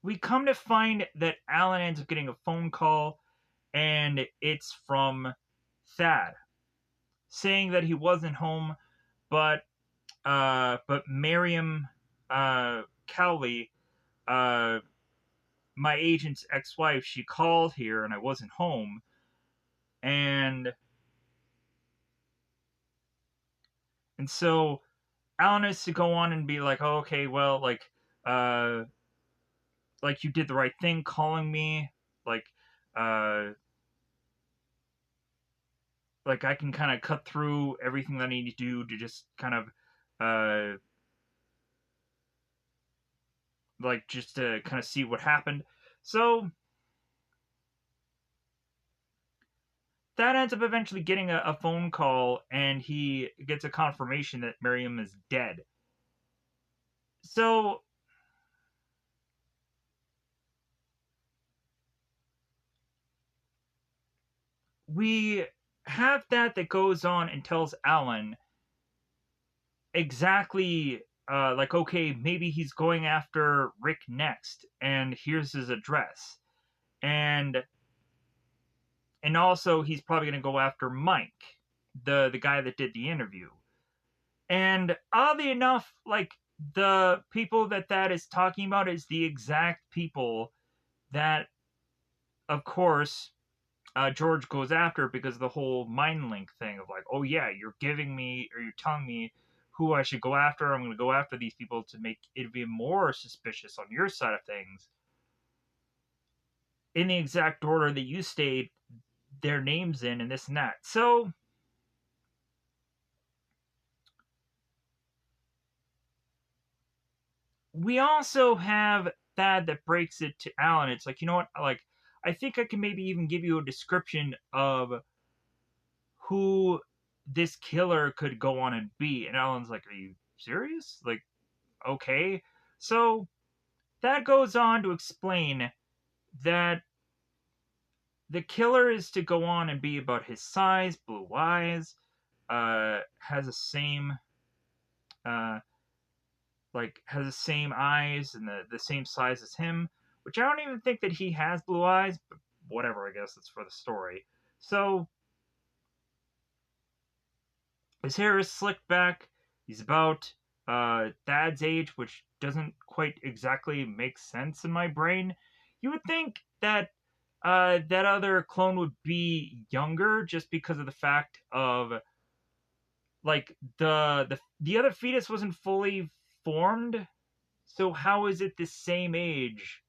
Speaker 1: we come to find that Alan ends up getting a phone call, and it's from Thad saying that he wasn't home, but Miriam Cowley, uh, my agent's ex-wife, she called here and I wasn't home, and so Alan is to go on and be like, oh, okay, well, uh, like you did the right thing calling me, like, uh, like I can kind of cut through everything that I need to do to just kind of, uh, like just to kind of see what happened. So that ends up eventually getting a phone call, and he gets a confirmation that Miriam is dead. So we have that goes on and tells Alan exactly, like, okay, maybe he's going after Rick next, and here's his address, and also he's probably going to go after Mike, the guy that did the interview. And oddly enough, like, the people that is talking about is the exact people that, of course, George goes after, because of the whole mind link thing of like, oh yeah, you're giving me, or you're telling me who I should go after. I'm going to go after these people to make it even more suspicious on your side of things. In the exact order that you state their names in, and this and that. So we also have that breaks it to Alan. It's like, you know what? Like, I think I can maybe even give you a description of who this killer could go on and be. And Alan's like, are you serious? Like, okay. So that goes on to explain that the killer is to go on and be about his size, blue eyes, has the same, uh, like, has the same eyes and the same size as him, which I don't even think that he has blue eyes, but whatever, I guess it's for the story. So his hair is slicked back. He's about Thad's age, which doesn't quite exactly make sense in my brain. You would think that that other clone would be younger, just because of the fact of, like, the other fetus wasn't fully formed. So how is it the same age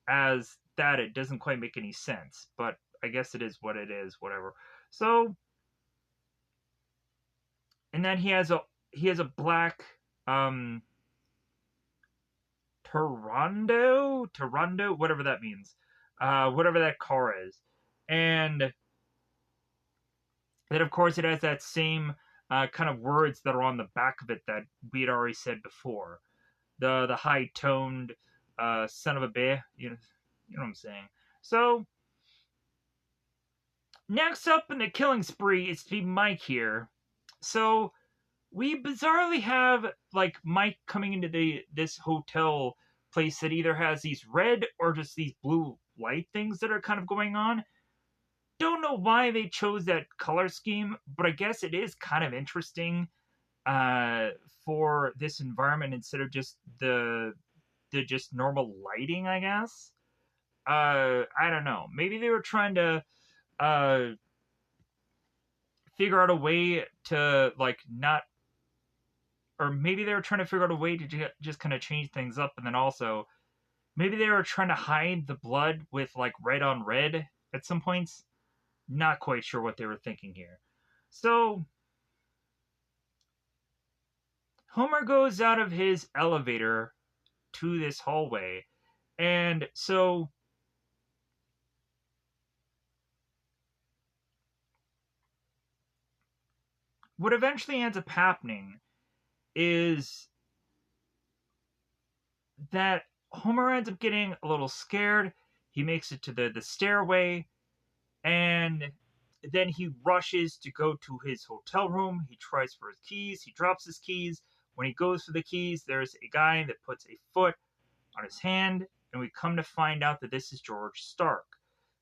Speaker 1: as that? It doesn't quite make any sense, but I guess it is what it is. Whatever. So, and then he has a black um Toronto, whatever that means, whatever that car is, and then of course it has that same kind of words that are on the back of it that we had already said before. The high toned son of a bear, you know what I'm saying. So next up in the killing spree is to be Mike here. So we bizarrely have, like, Mike coming into this hotel place that either has these red or just these blue light things that are kind of going on. don't know why they chose that color scheme, but I guess it is kind of interesting uh, for this environment instead of just the just normal lighting, I guess. I don't know. Maybe they were trying to uh, figure out a way to like not, or maybe they were trying to figure out a way to just kind of change things up, and then also maybe they were trying to hide the blood with like red on red at some points. Not quite sure what they were thinking here. So Homer goes out of his elevator to this hallway, and so what eventually ends up happening is that Homer ends up getting a little scared. He makes it to the stairway, and then he rushes to go to his hotel room. He tries for his keys. He drops his keys. When he goes for the keys, there's a guy that puts a foot on his hand, and we come to find out that this is George Stark.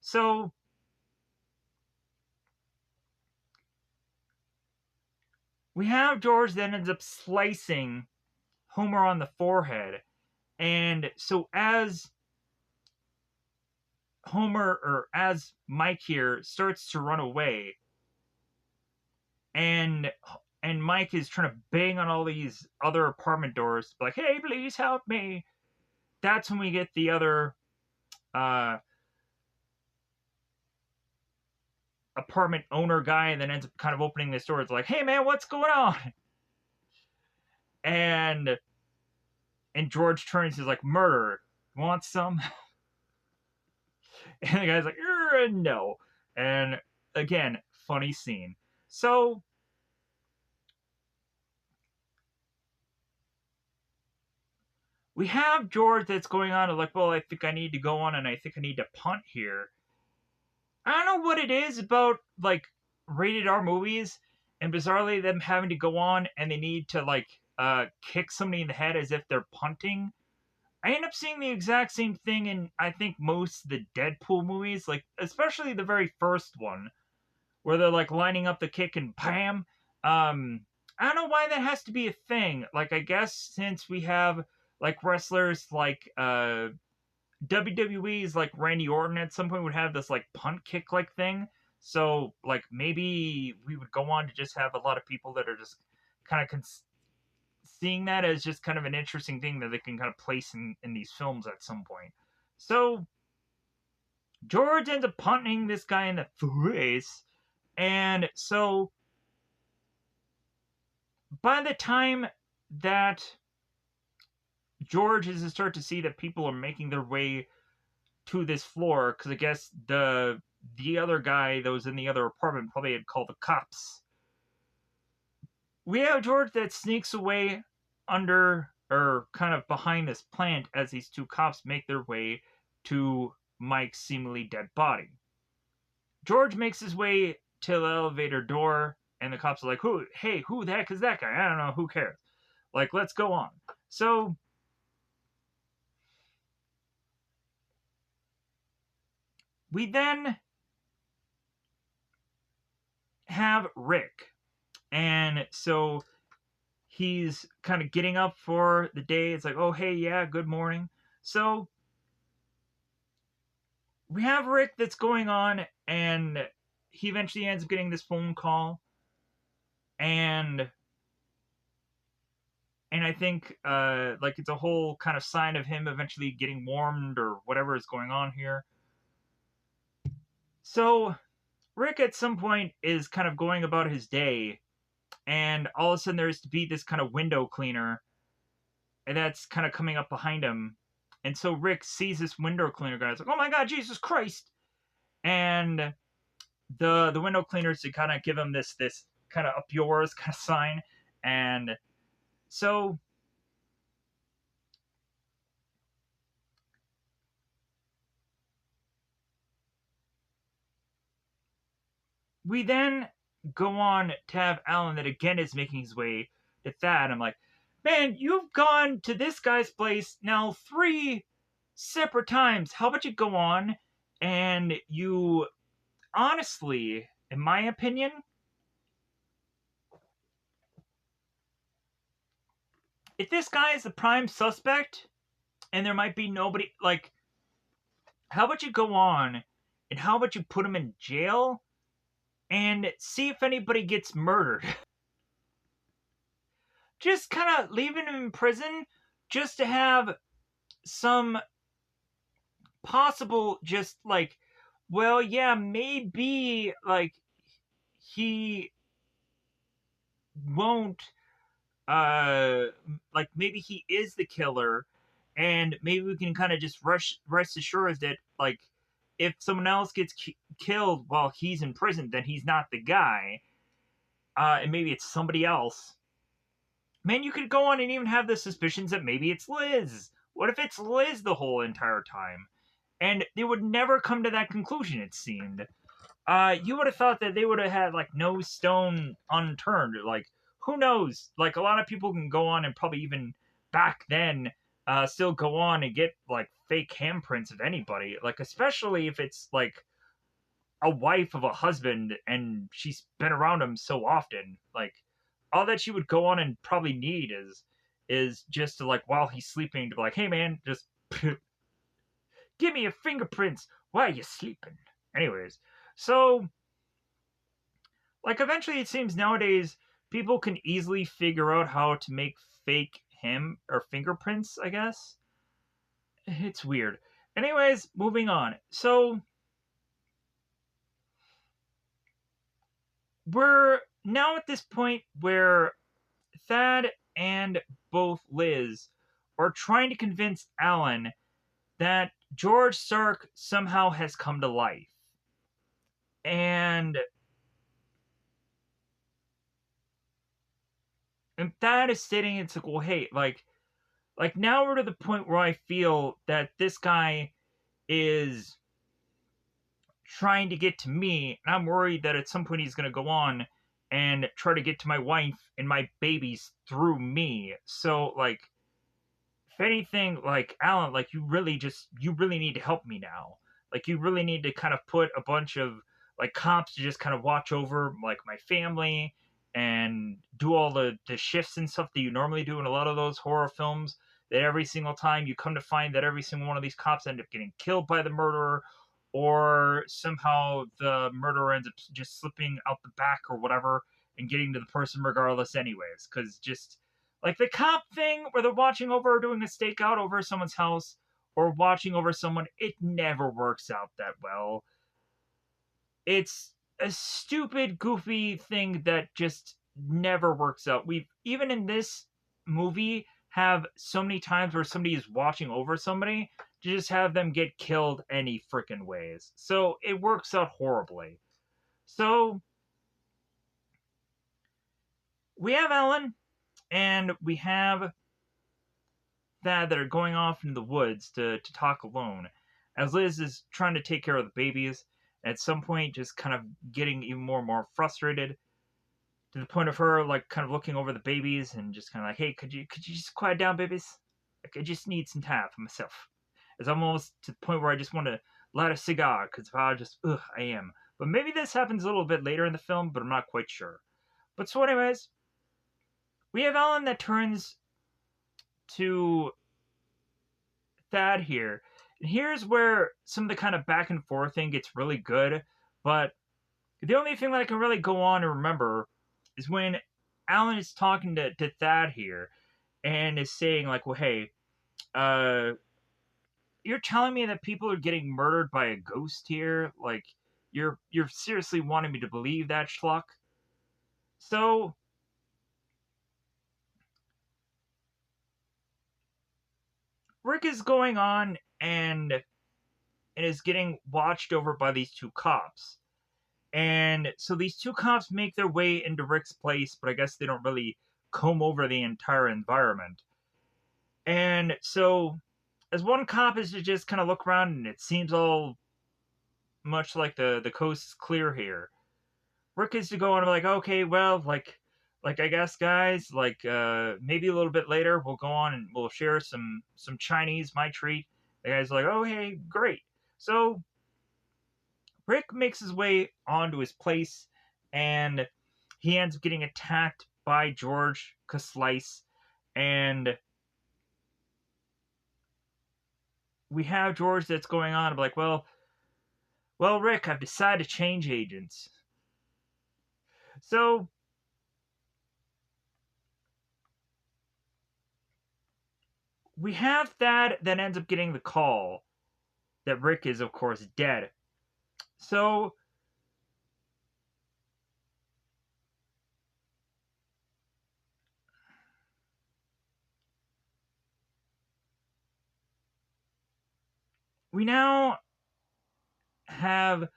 Speaker 1: So we have George that ends up slicing Homer on the forehead. And so as Homer, or as Mike here, starts to run away, and Mike is trying to bang on all these other apartment doors, like, "Hey, please help me." That's when we get the other uh, apartment owner guy, that ends up kind of opening this door. It's like, "Hey, man, what's going on?" And George turns, he's like, "Murder. Want some?" And the guy's like, "No." And again, funny scene. So we have George that's going on and like, "Well, I think I need to go on and I think I need to punt here." I don't know what it is about like rated R movies and bizarrely them having to go on and they need to like kick somebody in the head as if they're punting. I end up seeing the exact same thing in I think most of the Deadpool movies, like especially the very first one, where they're like lining up the kick and bam. I don't know why that has to be a thing. Like I guess since we have like wrestlers like WWE's like Randy Orton at some point would have this like punt kick like thing. So like maybe we would go on to just have a lot of people that are just kind of seeing that as just kind of an interesting thing that they can kind of place in these films at some point. So George ends up punting this guy in the face, and so by the time that George is to start to see that people are making their way to this floor, because I guess the other guy that was in the other apartment probably had called the cops. We have George that sneaks away under or kind of behind this plant as these two cops make their way to Mike's seemingly dead body. George makes his way to the elevator door, and the cops are like, "Who? Hey, who the heck is that guy? I don't know. Who cares? Like, let's go on." So we then have Rick, and so he's kind of getting up for the day. It's like, "Oh, hey, yeah, good morning." So we have Rick that's going on, and he eventually ends up getting this phone call, and I think like it's a whole kind of sign of him eventually getting warmed or whatever is going on here. So Rick at some point is kind of going about his day, and all of a sudden there's to be this kind of window cleaner, and that's kind of coming up behind him. And so Rick sees this window cleaner guy. It's like, "Oh my God, Jesus Christ!" And the window cleaners to kind of give him this kind of up yours kind of sign, and so we then go on to have Alan that again is making his way to Thad. I'm like, "Man, you've gone to this guy's place now 3 separate times. How about you go on and you honestly, in my opinion, if this guy is the prime suspect and there might be nobody, like, how about you go on and how about you put him in jail and see if anybody gets murdered? Just kind of leaving him in prison just to have some possible, just like, well, yeah, maybe, like, he won't, uh, like, maybe he is the killer, and maybe we can kind of just rest assured that, like, if someone else gets killed while he's in prison, then he's not the guy, and maybe it's somebody else. Man, you could go on and even have the suspicions that maybe it's Liz. What if it's Liz the whole entire time? And they would never come to that conclusion, it seemed. You would have thought that they would have had, like, no stone unturned. Like, who knows? Like, a lot of people can go on and probably even back then still go on and get, like, fake handprints of anybody. Like, especially if it's, like, a wife of a husband and she's been around him so often. Like, all that she would go on and probably need is just to, like, while he's sleeping, to be like, hey man, just give me your fingerprints while you're sleeping. Anyways, so, like, eventually it seems nowadays people can easily figure out how to make fake him or fingerprints, I guess. It's weird. Anyways, moving on. So, we're now at this point where Thad and both Liz are trying to convince Alan that George Stark somehow has come to life. And Thad is stating, it's like, well, hey, like now we're to the point where I feel that this guy is trying to get to me, and I'm worried that at some point he's going to go on and try to get to my wife and my babies through me. So, like, if anything, like, Alan, like, you really need to help me now. Like, you really need to kind of put a bunch of, like, cops to just kind of watch over, like, my family and do all the shifts and stuff that you normally do in a lot of those horror films. That every single time you come to find that every single one of these cops end up getting killed by the murderer, or somehow the murderer ends up just slipping out the back or whatever and getting to the person regardless, anyways. Because just like the cop thing where they're watching over or doing a stakeout over someone's house or watching over someone, it never works out that well. It's a stupid, goofy thing that just never works out. We've, even in this movie, have so many times where somebody is watching over somebody to just have them get killed any freaking ways. So it works out horribly. So we have Ellen and we have that are going off into the woods to talk alone, as Liz is trying to take care of the babies. At some point, just kind of getting even more and more frustrated to the point of her, like, kind of looking over the babies and just kind of like, hey, could you just quiet down, babies? Like, I just need some time for myself. As I'm almost to the point where I just want to light a cigar because I just, I am. But maybe this happens a little bit later in the film, but I'm not quite sure. But so, anyways, we have Ellen that turns to Thad here. And here's where some of the kind of back and forth thing gets really good. But the only thing that I can really go on and remember is when Alan is talking to Thad here and is saying, like, well, hey, you're telling me that people are getting murdered by a ghost here? Like, you're seriously wanting me to believe that, schluck? So Rick is going on and is getting watched over by these two cops. And so these two cops make their way into Rick's place, but I guess they don't really comb over the entire environment. And so, as one cop is to just kind of look around, and it seems all much like the coast is clear here. Rick is to go on and be like, okay, well, like I guess, guys, like maybe a little bit later we'll go on and we'll share some Chinese, my treat. The guy's like, oh hey, great. So Rick makes his way onto his place, and he ends up getting attacked by George Slice, and we have George that's going on like, well, Rick, I've decided to change agents. So we have Thad that ends up getting the call that Rick is, of course, dead. So we now have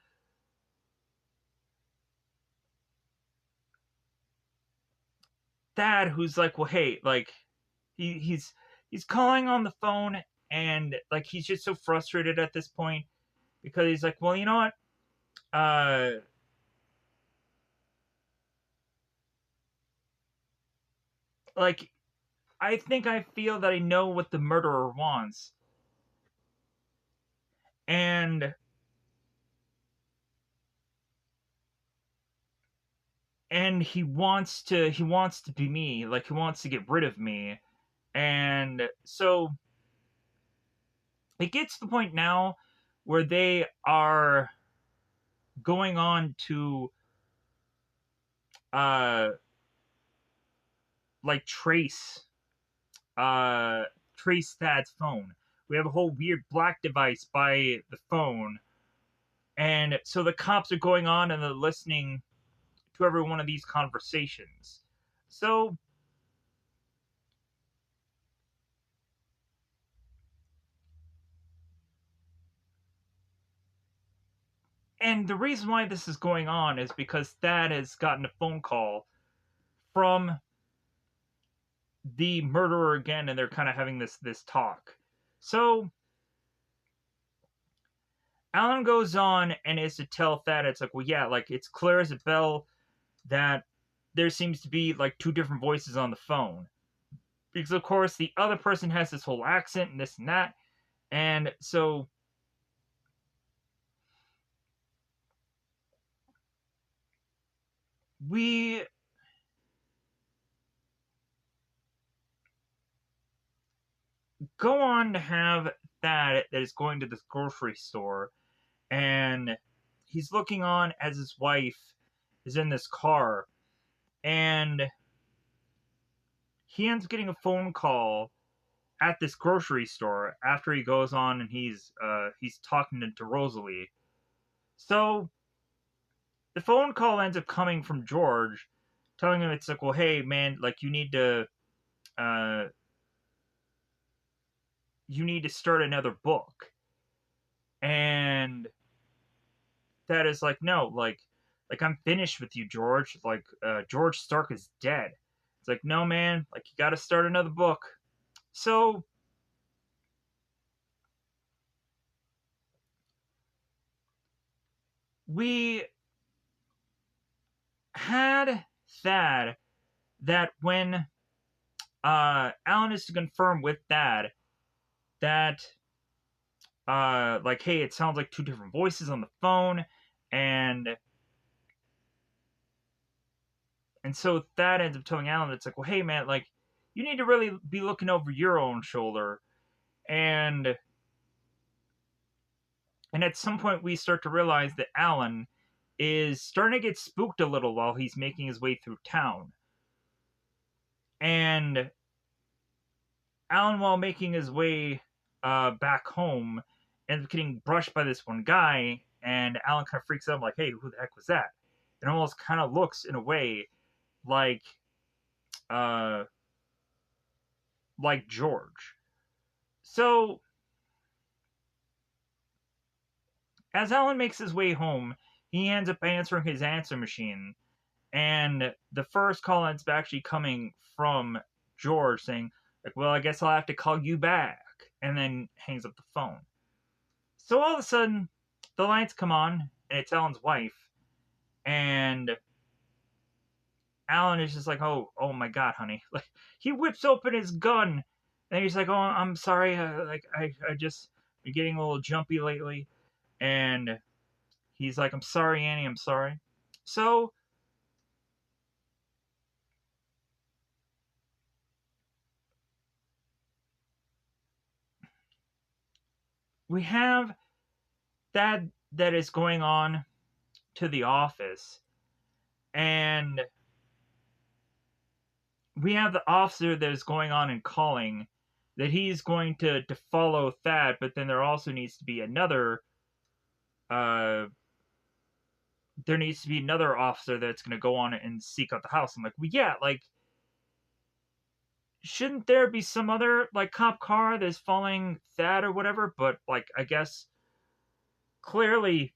Speaker 1: Thad who's like, well, hey, like he's calling on the phone, and like he's just so frustrated at this point because he's like, well, you know what? Like I think I feel that I know what the murderer wants, and he wants to be me, like he wants to get rid of me, and so it gets to the point now where they are going on to uh like uh trace Thad's phone. We have a whole weird black device by the phone, and so the cops are going on and they're listening to every one of these conversations. So and the reason why this is going on is because Thad has gotten a phone call from the murderer again, and they're kind of having this talk. So Alan goes on and is to tell Thad, it's like, well, yeah, like it's clear as a bell that there seems to be like two different voices on the phone. Because of course the other person has this whole accent and this and that. And so we go on to have Thad that is going to this grocery store, and he's looking on as his wife is in this car, and he ends up getting a phone call at this grocery store after he goes on and he's talking to Rosalie. So the phone call ends up coming from George, telling him it's like, well, hey man, like uh you need to start another book, and that is like, no, like I'm finished with you, George. Like George Stark is dead. It's like, no man, like you got to start another book. So we had Thad that when Alan is to confirm with Thad that like, hey, it sounds like two different voices on the phone, and so Thad ends up telling Alan, it's like, well, hey man, like you need to really be looking over your own shoulder, and at some point we start to realize that Alan is starting to get spooked a little while he's making his way through town, and Alan, while making his way back home, ends up getting brushed by this one guy, and Alan kind of freaks out, like, "Hey, who the heck was that?" And almost kind of looks in a way like uh, George. So as Alan makes his way home, he ends up answering his answer machine, and the first call ends up actually coming from George saying, like, "Well, I guess I'll have to call you back," and then hangs up the phone. So all of a sudden, the lights come on, and it's Alan's wife, and Alan is just like, "Oh my God, honey!" Like he whips open his gun, and he's like, "Oh, I'm sorry, like I just been getting a little jumpy lately," and he's like, I'm sorry, Annie, I'm sorry. So we have that that is going on to the office, and we have the officer that is going on and calling that he's going to follow Thad, but then there also needs to be another uh there needs to be another officer that's going to go on and seek out the house. I'm like, well, yeah, like, shouldn't there be some other like cop car that's following Thad or whatever? But like, I guess clearly,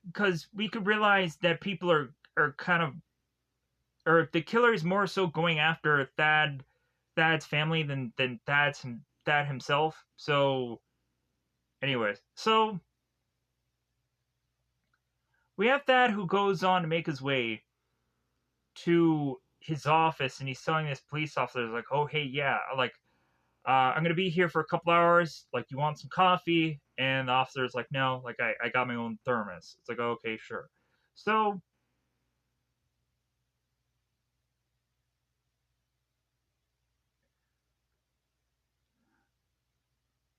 Speaker 1: because we could realize that people are kind of, or the killer is more so going after Thad's family than Thad himself. So, anyways, so we have Thad who goes on to make his way to his office, and he's telling this police officer, like, oh, hey, yeah, like, I'm gonna be here for a couple hours. Like, you want some coffee? And the officer's like, no, like, I got my own thermos. It's like, okay, sure. So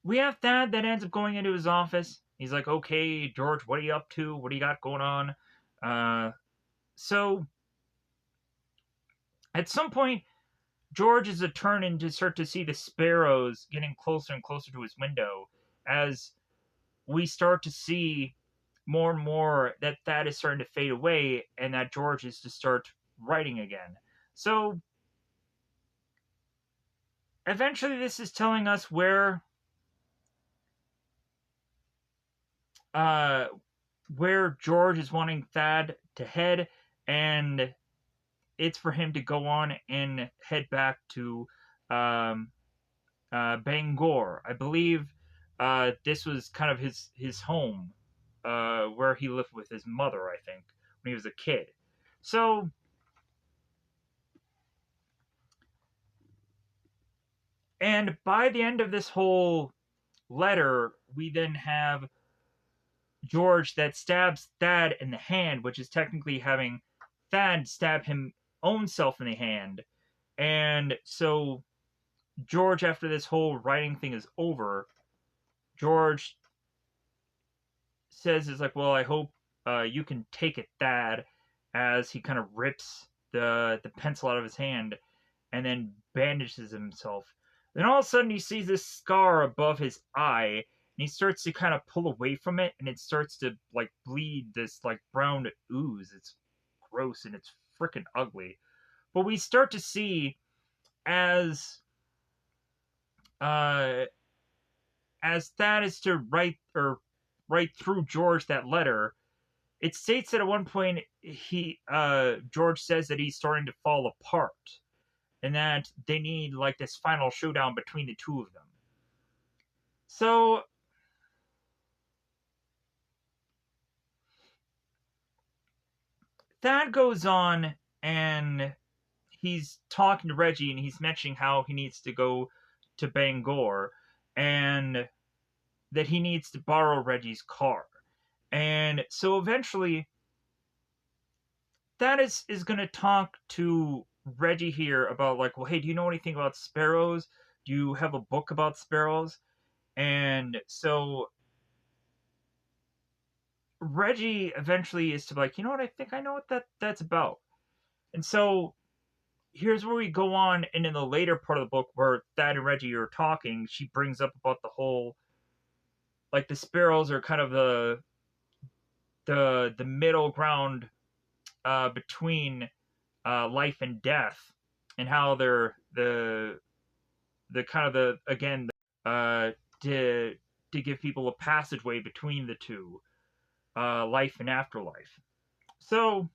Speaker 1: we have Thad that ends up going into his office. He's like, okay, George, what are you up to? What do you got going on? So at some point, George is turning to start to see the sparrows getting closer and closer to his window as we start to see more and more that Thad is starting to fade away and that George is to start writing again. So eventually, this is telling us uh, where George is wanting Thad to head, and it's for him to go on and head back to um, Bangor. I believe this was kind of his home, where he lived with his mother. I think when he was a kid. So, and by the end of this whole letter, we then have George that stabs Thad in the hand, which is technically having Thad stab him own self in the hand. And so George, after this whole writing thing is over, George says, "Is like, well, I hope you can take it, Thad," as he kind of rips the pencil out of his hand and then bandages himself. Then all of a sudden, he sees this scar above his eye, and he starts to kind of pull away from it, and it starts to like bleed this like brown ooze. It's gross and it's freaking ugly. But we start to see as uh as that is to write through George that letter. It states that at one point he George says that he's starting to fall apart and that they need like this final showdown between the two of them. So that goes on, and he's talking to Reggie, and he's mentioning how he needs to go to Bangor, and that he needs to borrow Reggie's car. And so eventually, that is going to talk to Reggie here about like, well, hey, do you know anything about sparrows? Do you have a book about sparrows? And so Reggie eventually is to be like, you know what? I think I know what that's about. And so here's where we go on, and in the later part of the book where Thad and Reggie are talking, she brings up about the whole like the sparrows are kind of the middle ground between life and death, and how they're the kind of the again uh, to to give people a passageway between the two, life and afterlife. So,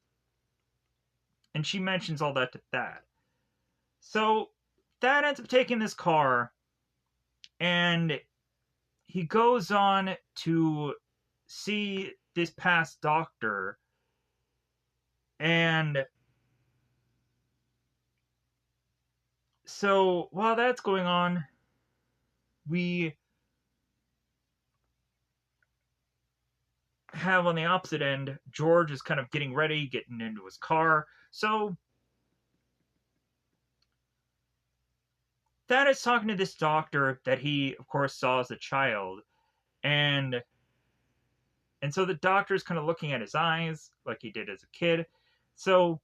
Speaker 1: and she mentions all that to Thad. So Thad ends up taking this car, and he goes on to see this past doctor, and so while that's going on, we have on the opposite end, George is kind of getting ready, getting into his car. So Thad is talking to this doctor that he, of course, saw as a child, and so the doctor's kind of looking at his eyes like he did as a kid. So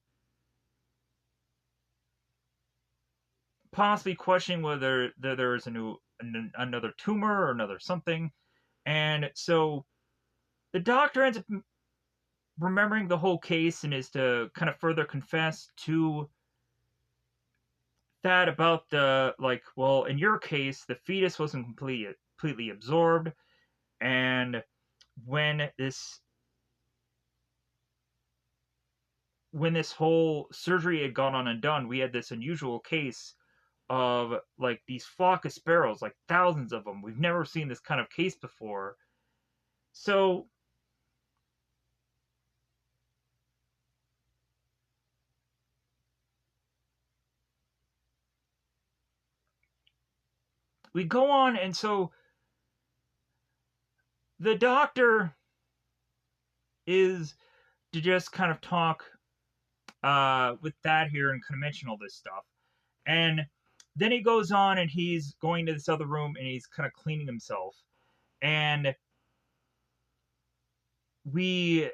Speaker 1: possibly questioning whether there is another tumor or another something, and so the doctor ends up remembering the whole case and is to kind of further confess to that about the like, well, in your case, the fetus wasn't completely absorbed, and when this when this whole surgery had gone on and done, we had this unusual case of like these flock of sparrows, like thousands of them. We've never seen this kind of case before. So we go on, and so the doctor is to just kind of talk with that here and kind of mention all this stuff. And then he goes on and he's going to this other room and he's kind of cleaning himself. And we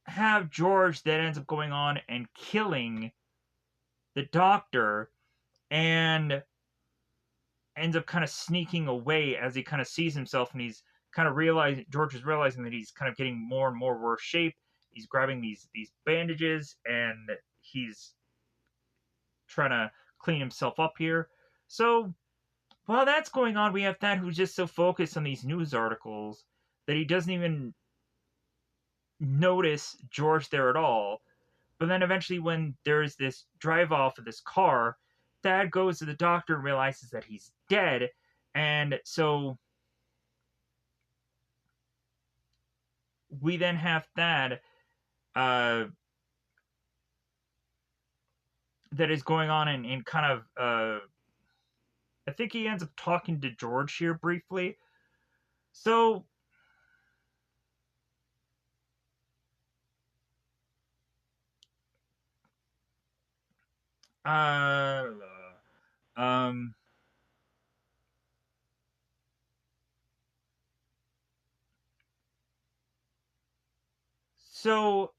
Speaker 1: have George that ends up going on and killing the doctor and ends up kind of sneaking away as he kind of sees himself, and he's kind of realizing George is realizing that he's kind of getting more and more worse shape. He's grabbing these bandages and he's trying to clean himself up here. So while that's going on, we have Thad who's just so focused on these news articles that he doesn't even notice George there at all. But then eventually, when there's this drive off of this car, Thad goes to the doctor and realizes that he's dead. And so we then have Thad uh, that is going on and kind of. I think he ends up talking to George here briefly. So uh, um, so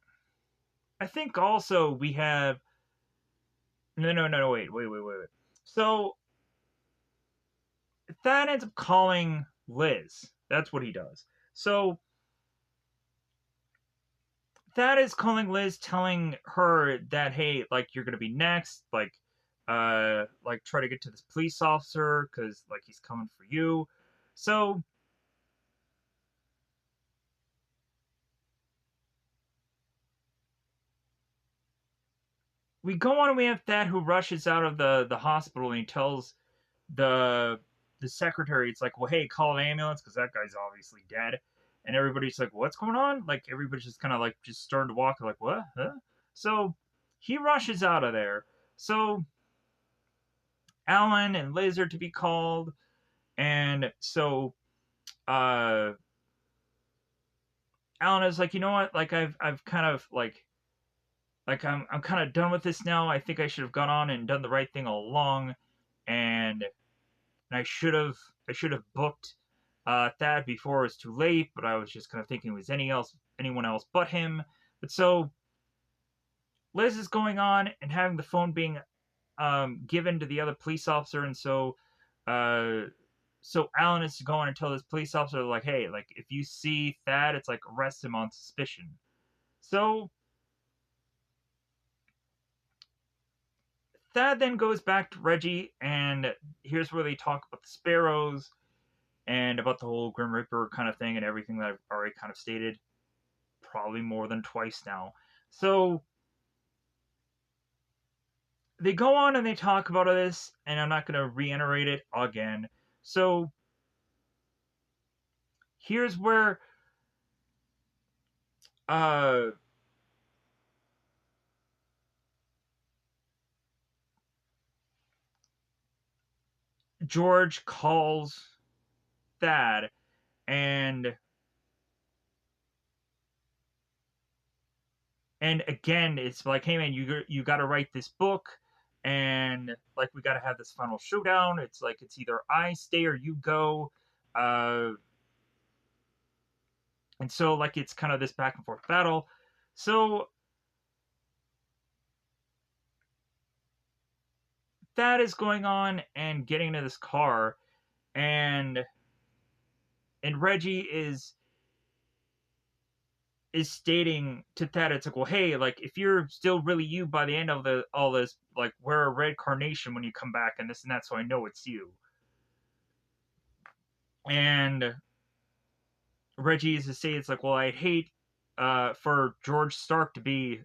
Speaker 1: I think also we have no wait. So Thad ends up calling Liz. That's what he does. So Thad is calling Liz, telling her that hey, like you're gonna be next, like try to get to this police officer because like he's coming for you. So we go on and we have Thad who rushes out of the hospital and he tells the the secretary, it's like, well, hey, call an ambulance because that guy's obviously dead. And everybody's like, what's going on? Like everybody's just kind of like just starting to walk, like what? Huh? So he rushes out of there. So Alan and Liz are to be called, and so uh, Alan is like, you know what? Like I've kind of like I'm kind of done with this now. I think I should have gone on and done the right thing all along, and I should have booked Thad before it was too late. But I was just kind of thinking it was anyone else but him. But so Liz is going on and having the phone being given to the other police officer, and uh, so Alan is to go on and tell this police officer, like, hey, like if you see Thad, it's like arrest him on suspicion. So Thad then goes back to Reggie, and here's where they talk about the sparrows and about the whole Grim Reaper kind of thing and everything that I've already kind of stated, probably more than twice now. So they go on and they talk about this, and I'm not going to reiterate it again. So here's where uh, George calls Thad, and And again, it's like, hey man, you got to write this book, and like we got to have this final showdown. It's like it's either I stay or you go, uh, and so like it's kind of this back and forth battle. So that is going on and getting into this car, and Reggie is stating to Thad, it's like, well, hey, like if you're still really you by the end of the all this, like wear a red carnation when you come back and this and that, so I know it's you. And Reggie is to say, it's like, well, I'd hate for George Stark to be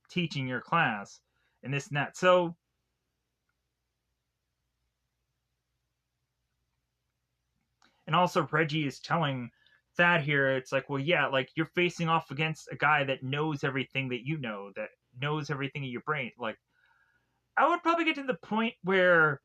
Speaker 1: teaching your class and this and that. So and also Reggie is telling Thad here, it's like, well, yeah, like you're facing off against a guy that knows everything that you know, that knows everything in your brain. Like I would probably get to the point where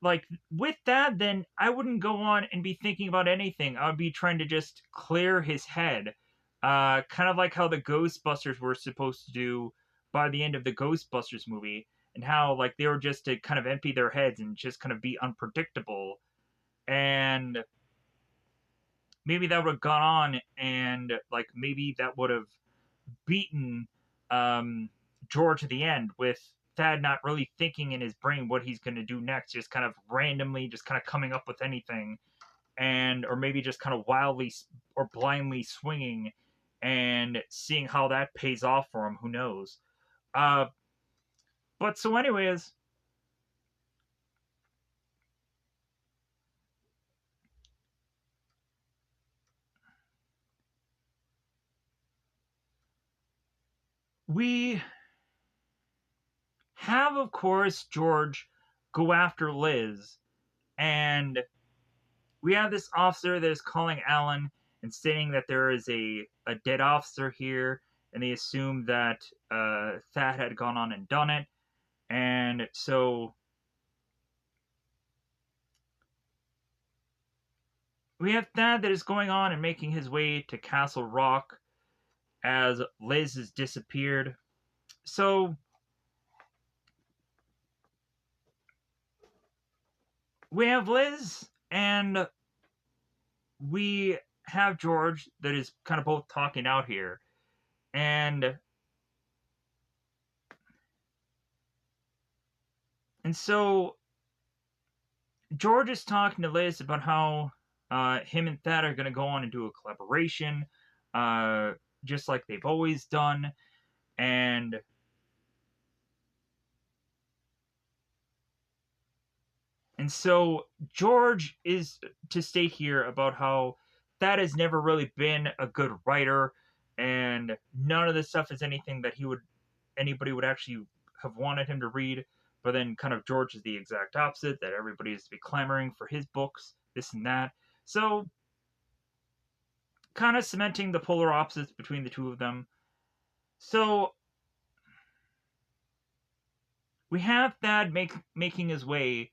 Speaker 1: like with that, then I wouldn't go on and be thinking about anything. I would be trying to just clear his head. Kind of like how the Ghostbusters were supposed to do by the end of the Ghostbusters movie, and how like they were just to kind of empty their heads and just kind of be unpredictable. And maybe that would have gone on, and like maybe that would have beaten George at the end, with Thad not really thinking in his brain what he's going to do next, just kind of randomly, just kind of coming up with anything, and or maybe just kind of wildly or blindly swinging and seeing how that pays off for him. Who knows? Uh, but so, anyways, we have, of course, George go after Liz, and we have this officer that is calling Alan and stating that there is a dead officer here, and they assume that Thad had gone on and done it. And so we have Thad that is going on and making his way to Castle Rock as Liz has disappeared. So we have Liz, and we have George that is kind of both talking out here. And so George is talking to Liz about how him and Thad are going to go on and do a collaboration, uh, just like they've always done. And so George is to state here about how Thad has never really been a good writer, and none of this stuff is anything that anybody would actually have wanted him to read. But then, kind of, George is the exact opposite, that everybody is to be clamoring for his books, this and that. So kind of cementing the polar opposites between the two of them. So we have Thad making his way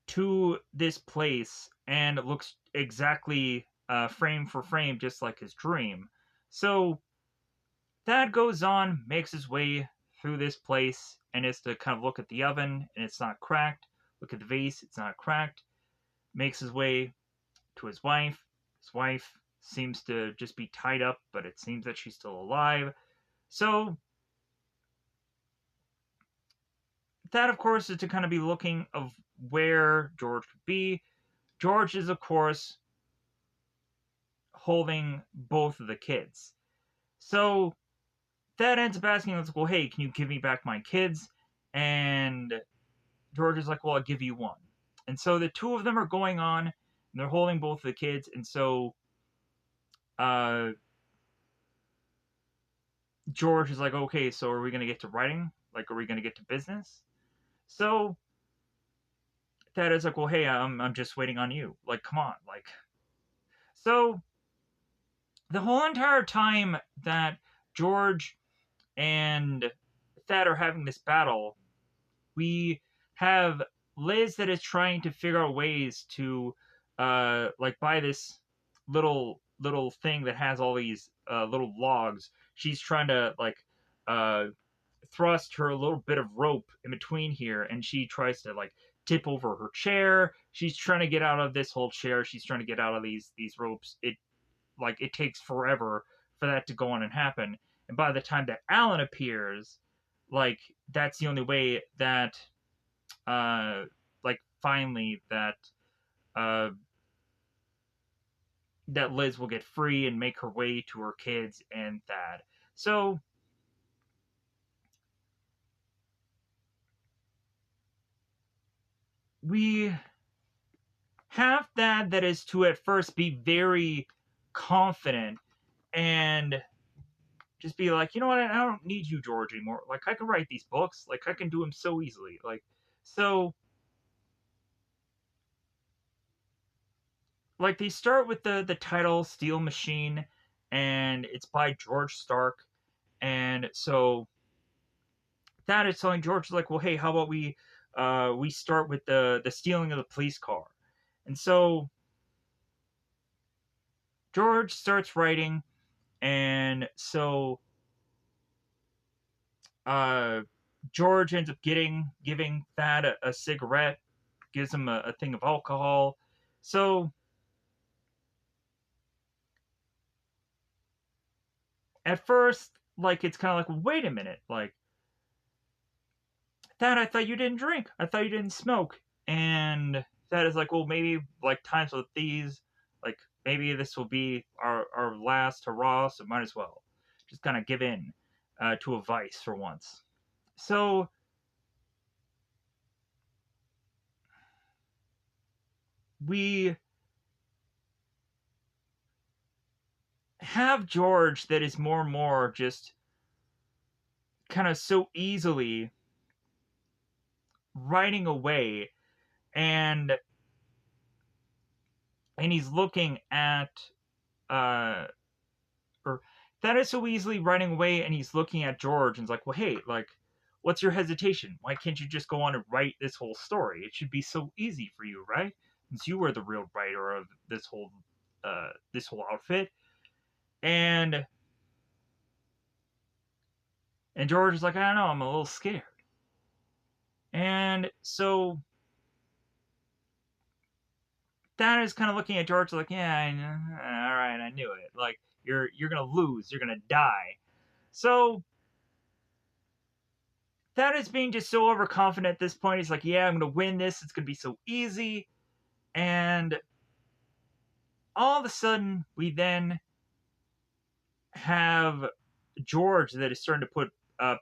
Speaker 1: to this place, and it looks exactly frame for frame just like his dream. So Thad goes on, makes his way through this place, and is to kind of look at the oven, and it's not cracked. Look at the vase, it's not cracked. Makes his way to his wife. His wife seems to just be tied up, but it seems that she's still alive. So that, of course, is to kind of be looking of where George could be. George is, of course, holding both of the kids. So that ends up asking, let's go, hey, can you give me back my kids? And George is like, well, I'll give you one. And so the two of them are going on, and they're holding both of the kids. And so uh, George is like, okay, so are we going to get to writing? Like, are we going to get to business? So Thad is like, well, hey, I'm just waiting on you. Like, come on. Like, so the whole entire time that George and Thad are having this battle, we have Liz that is trying to figure out ways to like buy this little little thing that has all these little logs. She's trying to like uh, thrust her little bit of rope in between here, and she tries to like tip over her chair. She's trying to get out of this whole chair. She's trying to get out of these ropes. It takes forever for that to go on and happen. And by the time that Alan appears, like that's the only way that like finally uh that Liz will get free and make her way to her kids and Thad. So we have Thad that is to at first be very confident and just be like, you know what, I don't need you, George, anymore. Like I can write these books. Like I can do them so easily. So like they start with the title Steel Machine, and it's by George Stark. And so that is telling George like, well, hey, how about we start with the stealing of the police car. And so George starts writing, and so uh George ends up giving Thad a cigarette, gives him a thing of alcohol. So at first, like it's kind of like, wait a minute, like Thad, I thought you didn't drink. I thought you didn't smoke. And Thad is like, well, maybe like times with these, like maybe this will be our last hurrah, so might as well just kind of give in to a vice for once. So we have George that is more and more just kind of so easily riding away, and he's looking at uh or that is so easily running away, and he's looking at George and is like, well, hey, like what's your hesitation? Why can't you just go on and write this whole story? It should be so easy for you, right? Since you were the real writer of this whole outfit. And George is like, I don't know, I'm a little scared. And so Dad is kind of looking at George like, yeah, I know. All right, I knew it. Like you're gonna lose, you're gonna die. So that is being just so overconfident at this point. He's like, yeah, I'm gonna win this. It's gonna be so easy. And all of a sudden, we then have George that is starting to put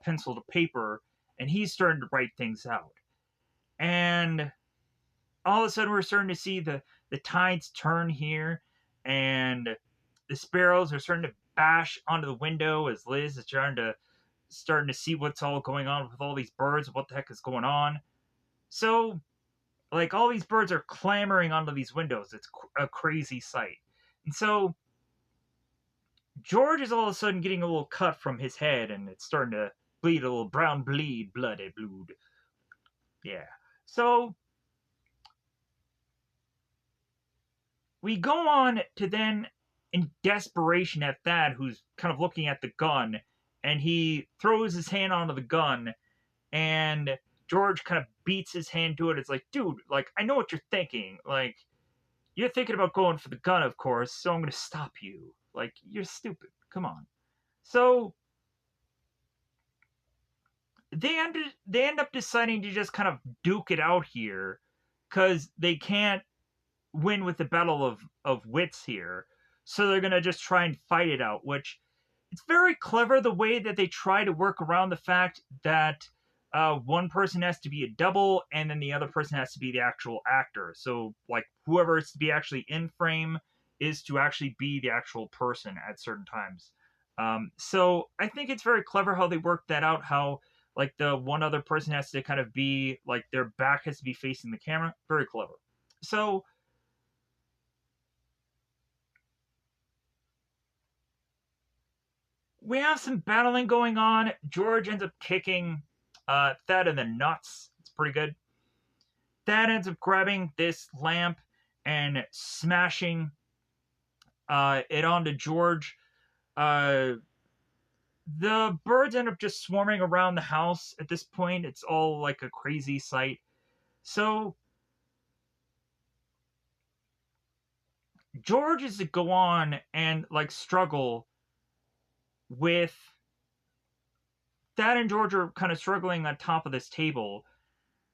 Speaker 1: pencil to paper, and he's starting to write things out. And all of a sudden, we're starting to see the tides turn here, and the sparrows are starting to bash onto the window as Liz is starting to see what's all going on with all these birds. What the heck is going on? So like all these birds are clamoring onto these windows. It's a crazy sight. And so George is all of a sudden getting a little cut from his head, and it's starting to bleed a little brown bloody blood. Yeah. So we go on to then, in desperation, at Thad, who's kind of looking at the gun, and he throws his hand onto the gun, and George kind of beats his hand to it. It's like, dude, like I know what you're thinking. Like you're thinking about going for the gun, of course, so I'm going to stop you. Like, you're stupid. Come on. So they end up deciding to just kind of duke it out here because they can't win with the battle of wits here. So they're going to just try and fight it out, which it's very clever the way that they try to work around the fact that one person has to be a double and then the other person has to be the actual actor. So, like, whoever is to be actually in frame is to actually be the actual person at certain times. So, I think it's very clever how they work that out. How, like, the one other person has to kind of be, like, their back has to be facing the camera. Very clever. So, we have some battling going on. George ends up kicking Thad in the nuts. It's pretty good. Thad ends up grabbing this lamp and smashing it onto George. Uh, the birds end up just swarming around the house at this point. It's all like a crazy sight. So George is to go on and like struggle with Thad and George are kind of struggling on top of this table.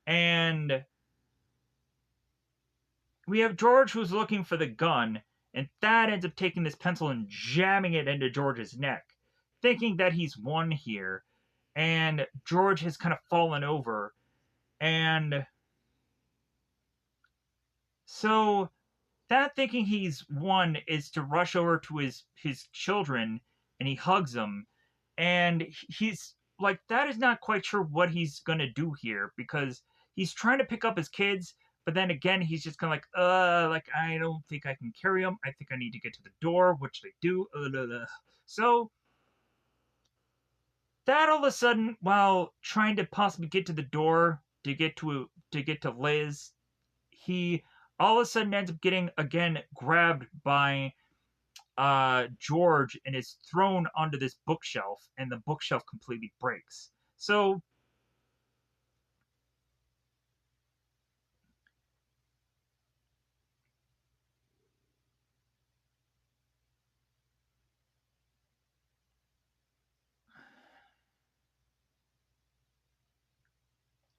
Speaker 1: And we have George who's looking for the gun, and Thad ends up taking this pencil and jamming it into George's neck, thinking that he's won here. And George has kind of fallen over. And so Thad, thinking he's won, is to rush over to his children, and he hugs them. And he's like, that is not quite sure what he's gonna do here, because he's trying to pick up his kids, but then again he's just kind of like I don't think I can carry them. I think I need to get to the door, which they do. So that all of a sudden, while trying to possibly get to the door to get to Liz, he all of a sudden ends up getting again grabbed by George and is thrown onto this bookshelf, and the bookshelf completely breaks. So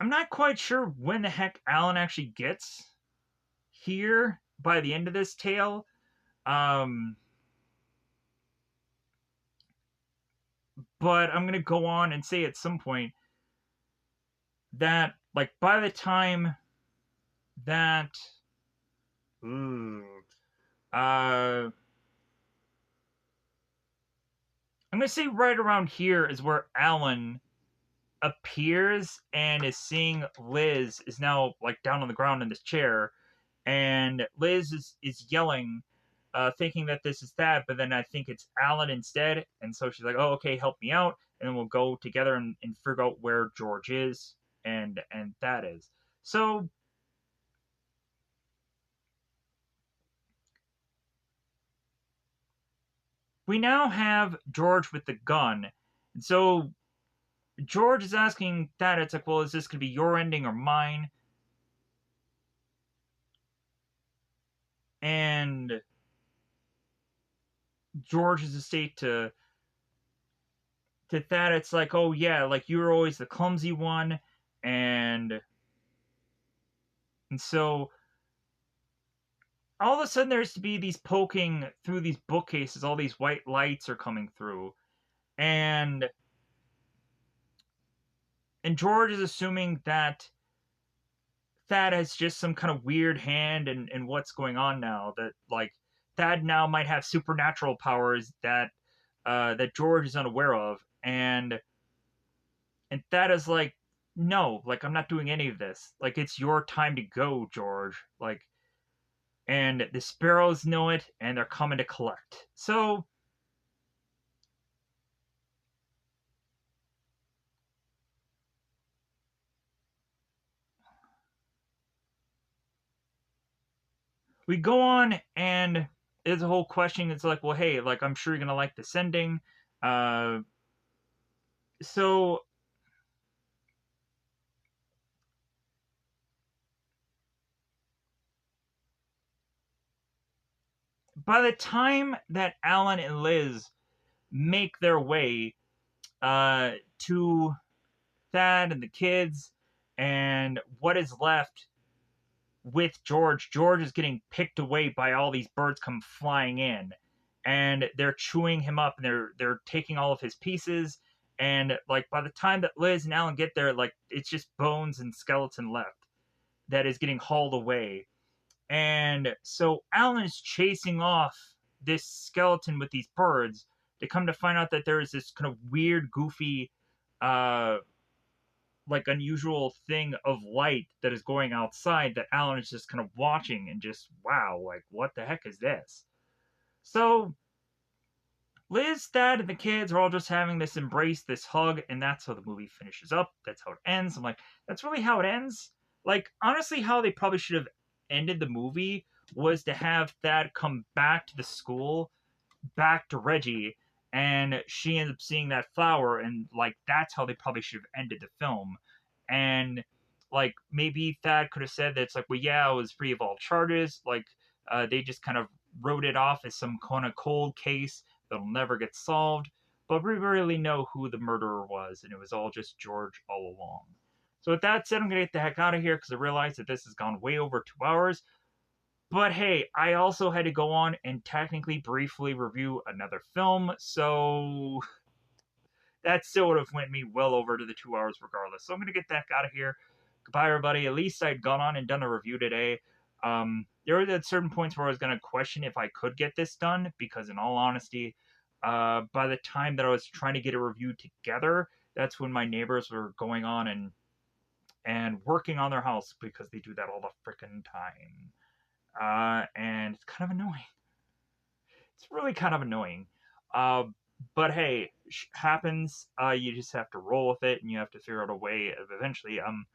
Speaker 1: I'm not quite sure when the heck Alan actually gets here by the end of this tale. Um, but I'm gonna go on and say at some point that like by the time that ooh, I'm gonna say right around here is where Alan appears and is seeing Liz is now like down on the ground in this chair, and Liz is yelling, thinking that this is Thad, but then I think it's Alan instead, and so she's like, "Oh, okay, help me out," and then we'll go together and figure out where George is and Thad is. So we now have George with the gun, and so George is asking Thad, it's like, well, is this gonna be your ending or mine? And George's estate to Thad, it's like, oh yeah, like you were always the clumsy one, and so all of a sudden there's to be these poking through these bookcases, all these white lights are coming through, and George is assuming that Thad has just some kind of weird hand in what's going on now. That like Thad now might have supernatural powers that George is unaware of, and Thad is like, no, like I'm not doing any of this. Like it's your time to go, George. Like, and the sparrows know it, and they're coming to collect. So we go on, and there's a whole question. It's like, well, hey, like I'm sure you're gonna like this ending. Uh, so by the time that Alan and Liz make their way to Thad and the kids, and what is left with George, George is getting picked away by all these birds come flying in, and they're chewing him up, and they're taking all of his pieces. And like by the time that Liz and Alan get there, like it's just bones and skeleton left that is getting hauled away. And so Alan is chasing off this skeleton with these birds. They come to find out that there is this kind of weird, goofy, uh, like unusual thing of light that is going outside that Alan is just kind of watching and just, wow, like what the heck is this? So Liz, Thad, and the kids are all just having this embrace, this hug, and that's how the movie finishes up. That's how it ends. I'm like, that's really how it ends? Like, honestly, how they probably should have ended the movie was to have Thad come back to the school, back to Reggie, and she ends up seeing that flower, and like that's how they probably should have ended the film. And like maybe Thad could have said that it's like, well, yeah, I was free of all charges. Like they just kind of wrote it off as some kind of cold case that'll never get solved. But we really know who the murderer was, and it was all just George all along. So with that said, I'm gonna get the heck out of here because I realize that this has gone way over 2 hours. But hey, I also had to go on and technically briefly review another film, so that still would have went me well over to the 2 hours regardless. So I'm gonna get that out of here. Goodbye, everybody. At least I'd gone on and done a review today. There were at certain points where I was gonna question if I could get this done because, in all honesty, by the time that I was trying to get a review together, that's when my neighbors were going on and working on their house because they do that all the freaking time. And it's kind of annoying. It's really kind of annoying. Uh, but hey, happens. You just have to roll with it, and you have to figure out a way of eventually. I'm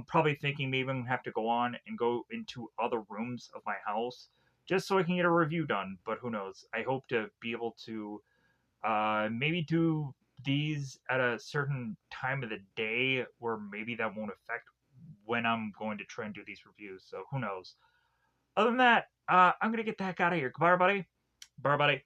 Speaker 1: probably thinking maybe I'm gonna have to go on and go into other rooms of my house just so I can get a review done. But who knows? I hope to be able to maybe do these at a certain time of the day where maybe that won't affect when I'm going to try and do these reviews. So who knows? Other than that, I'm gonna get the heck out of here. Goodbye, everybody. Bye, everybody.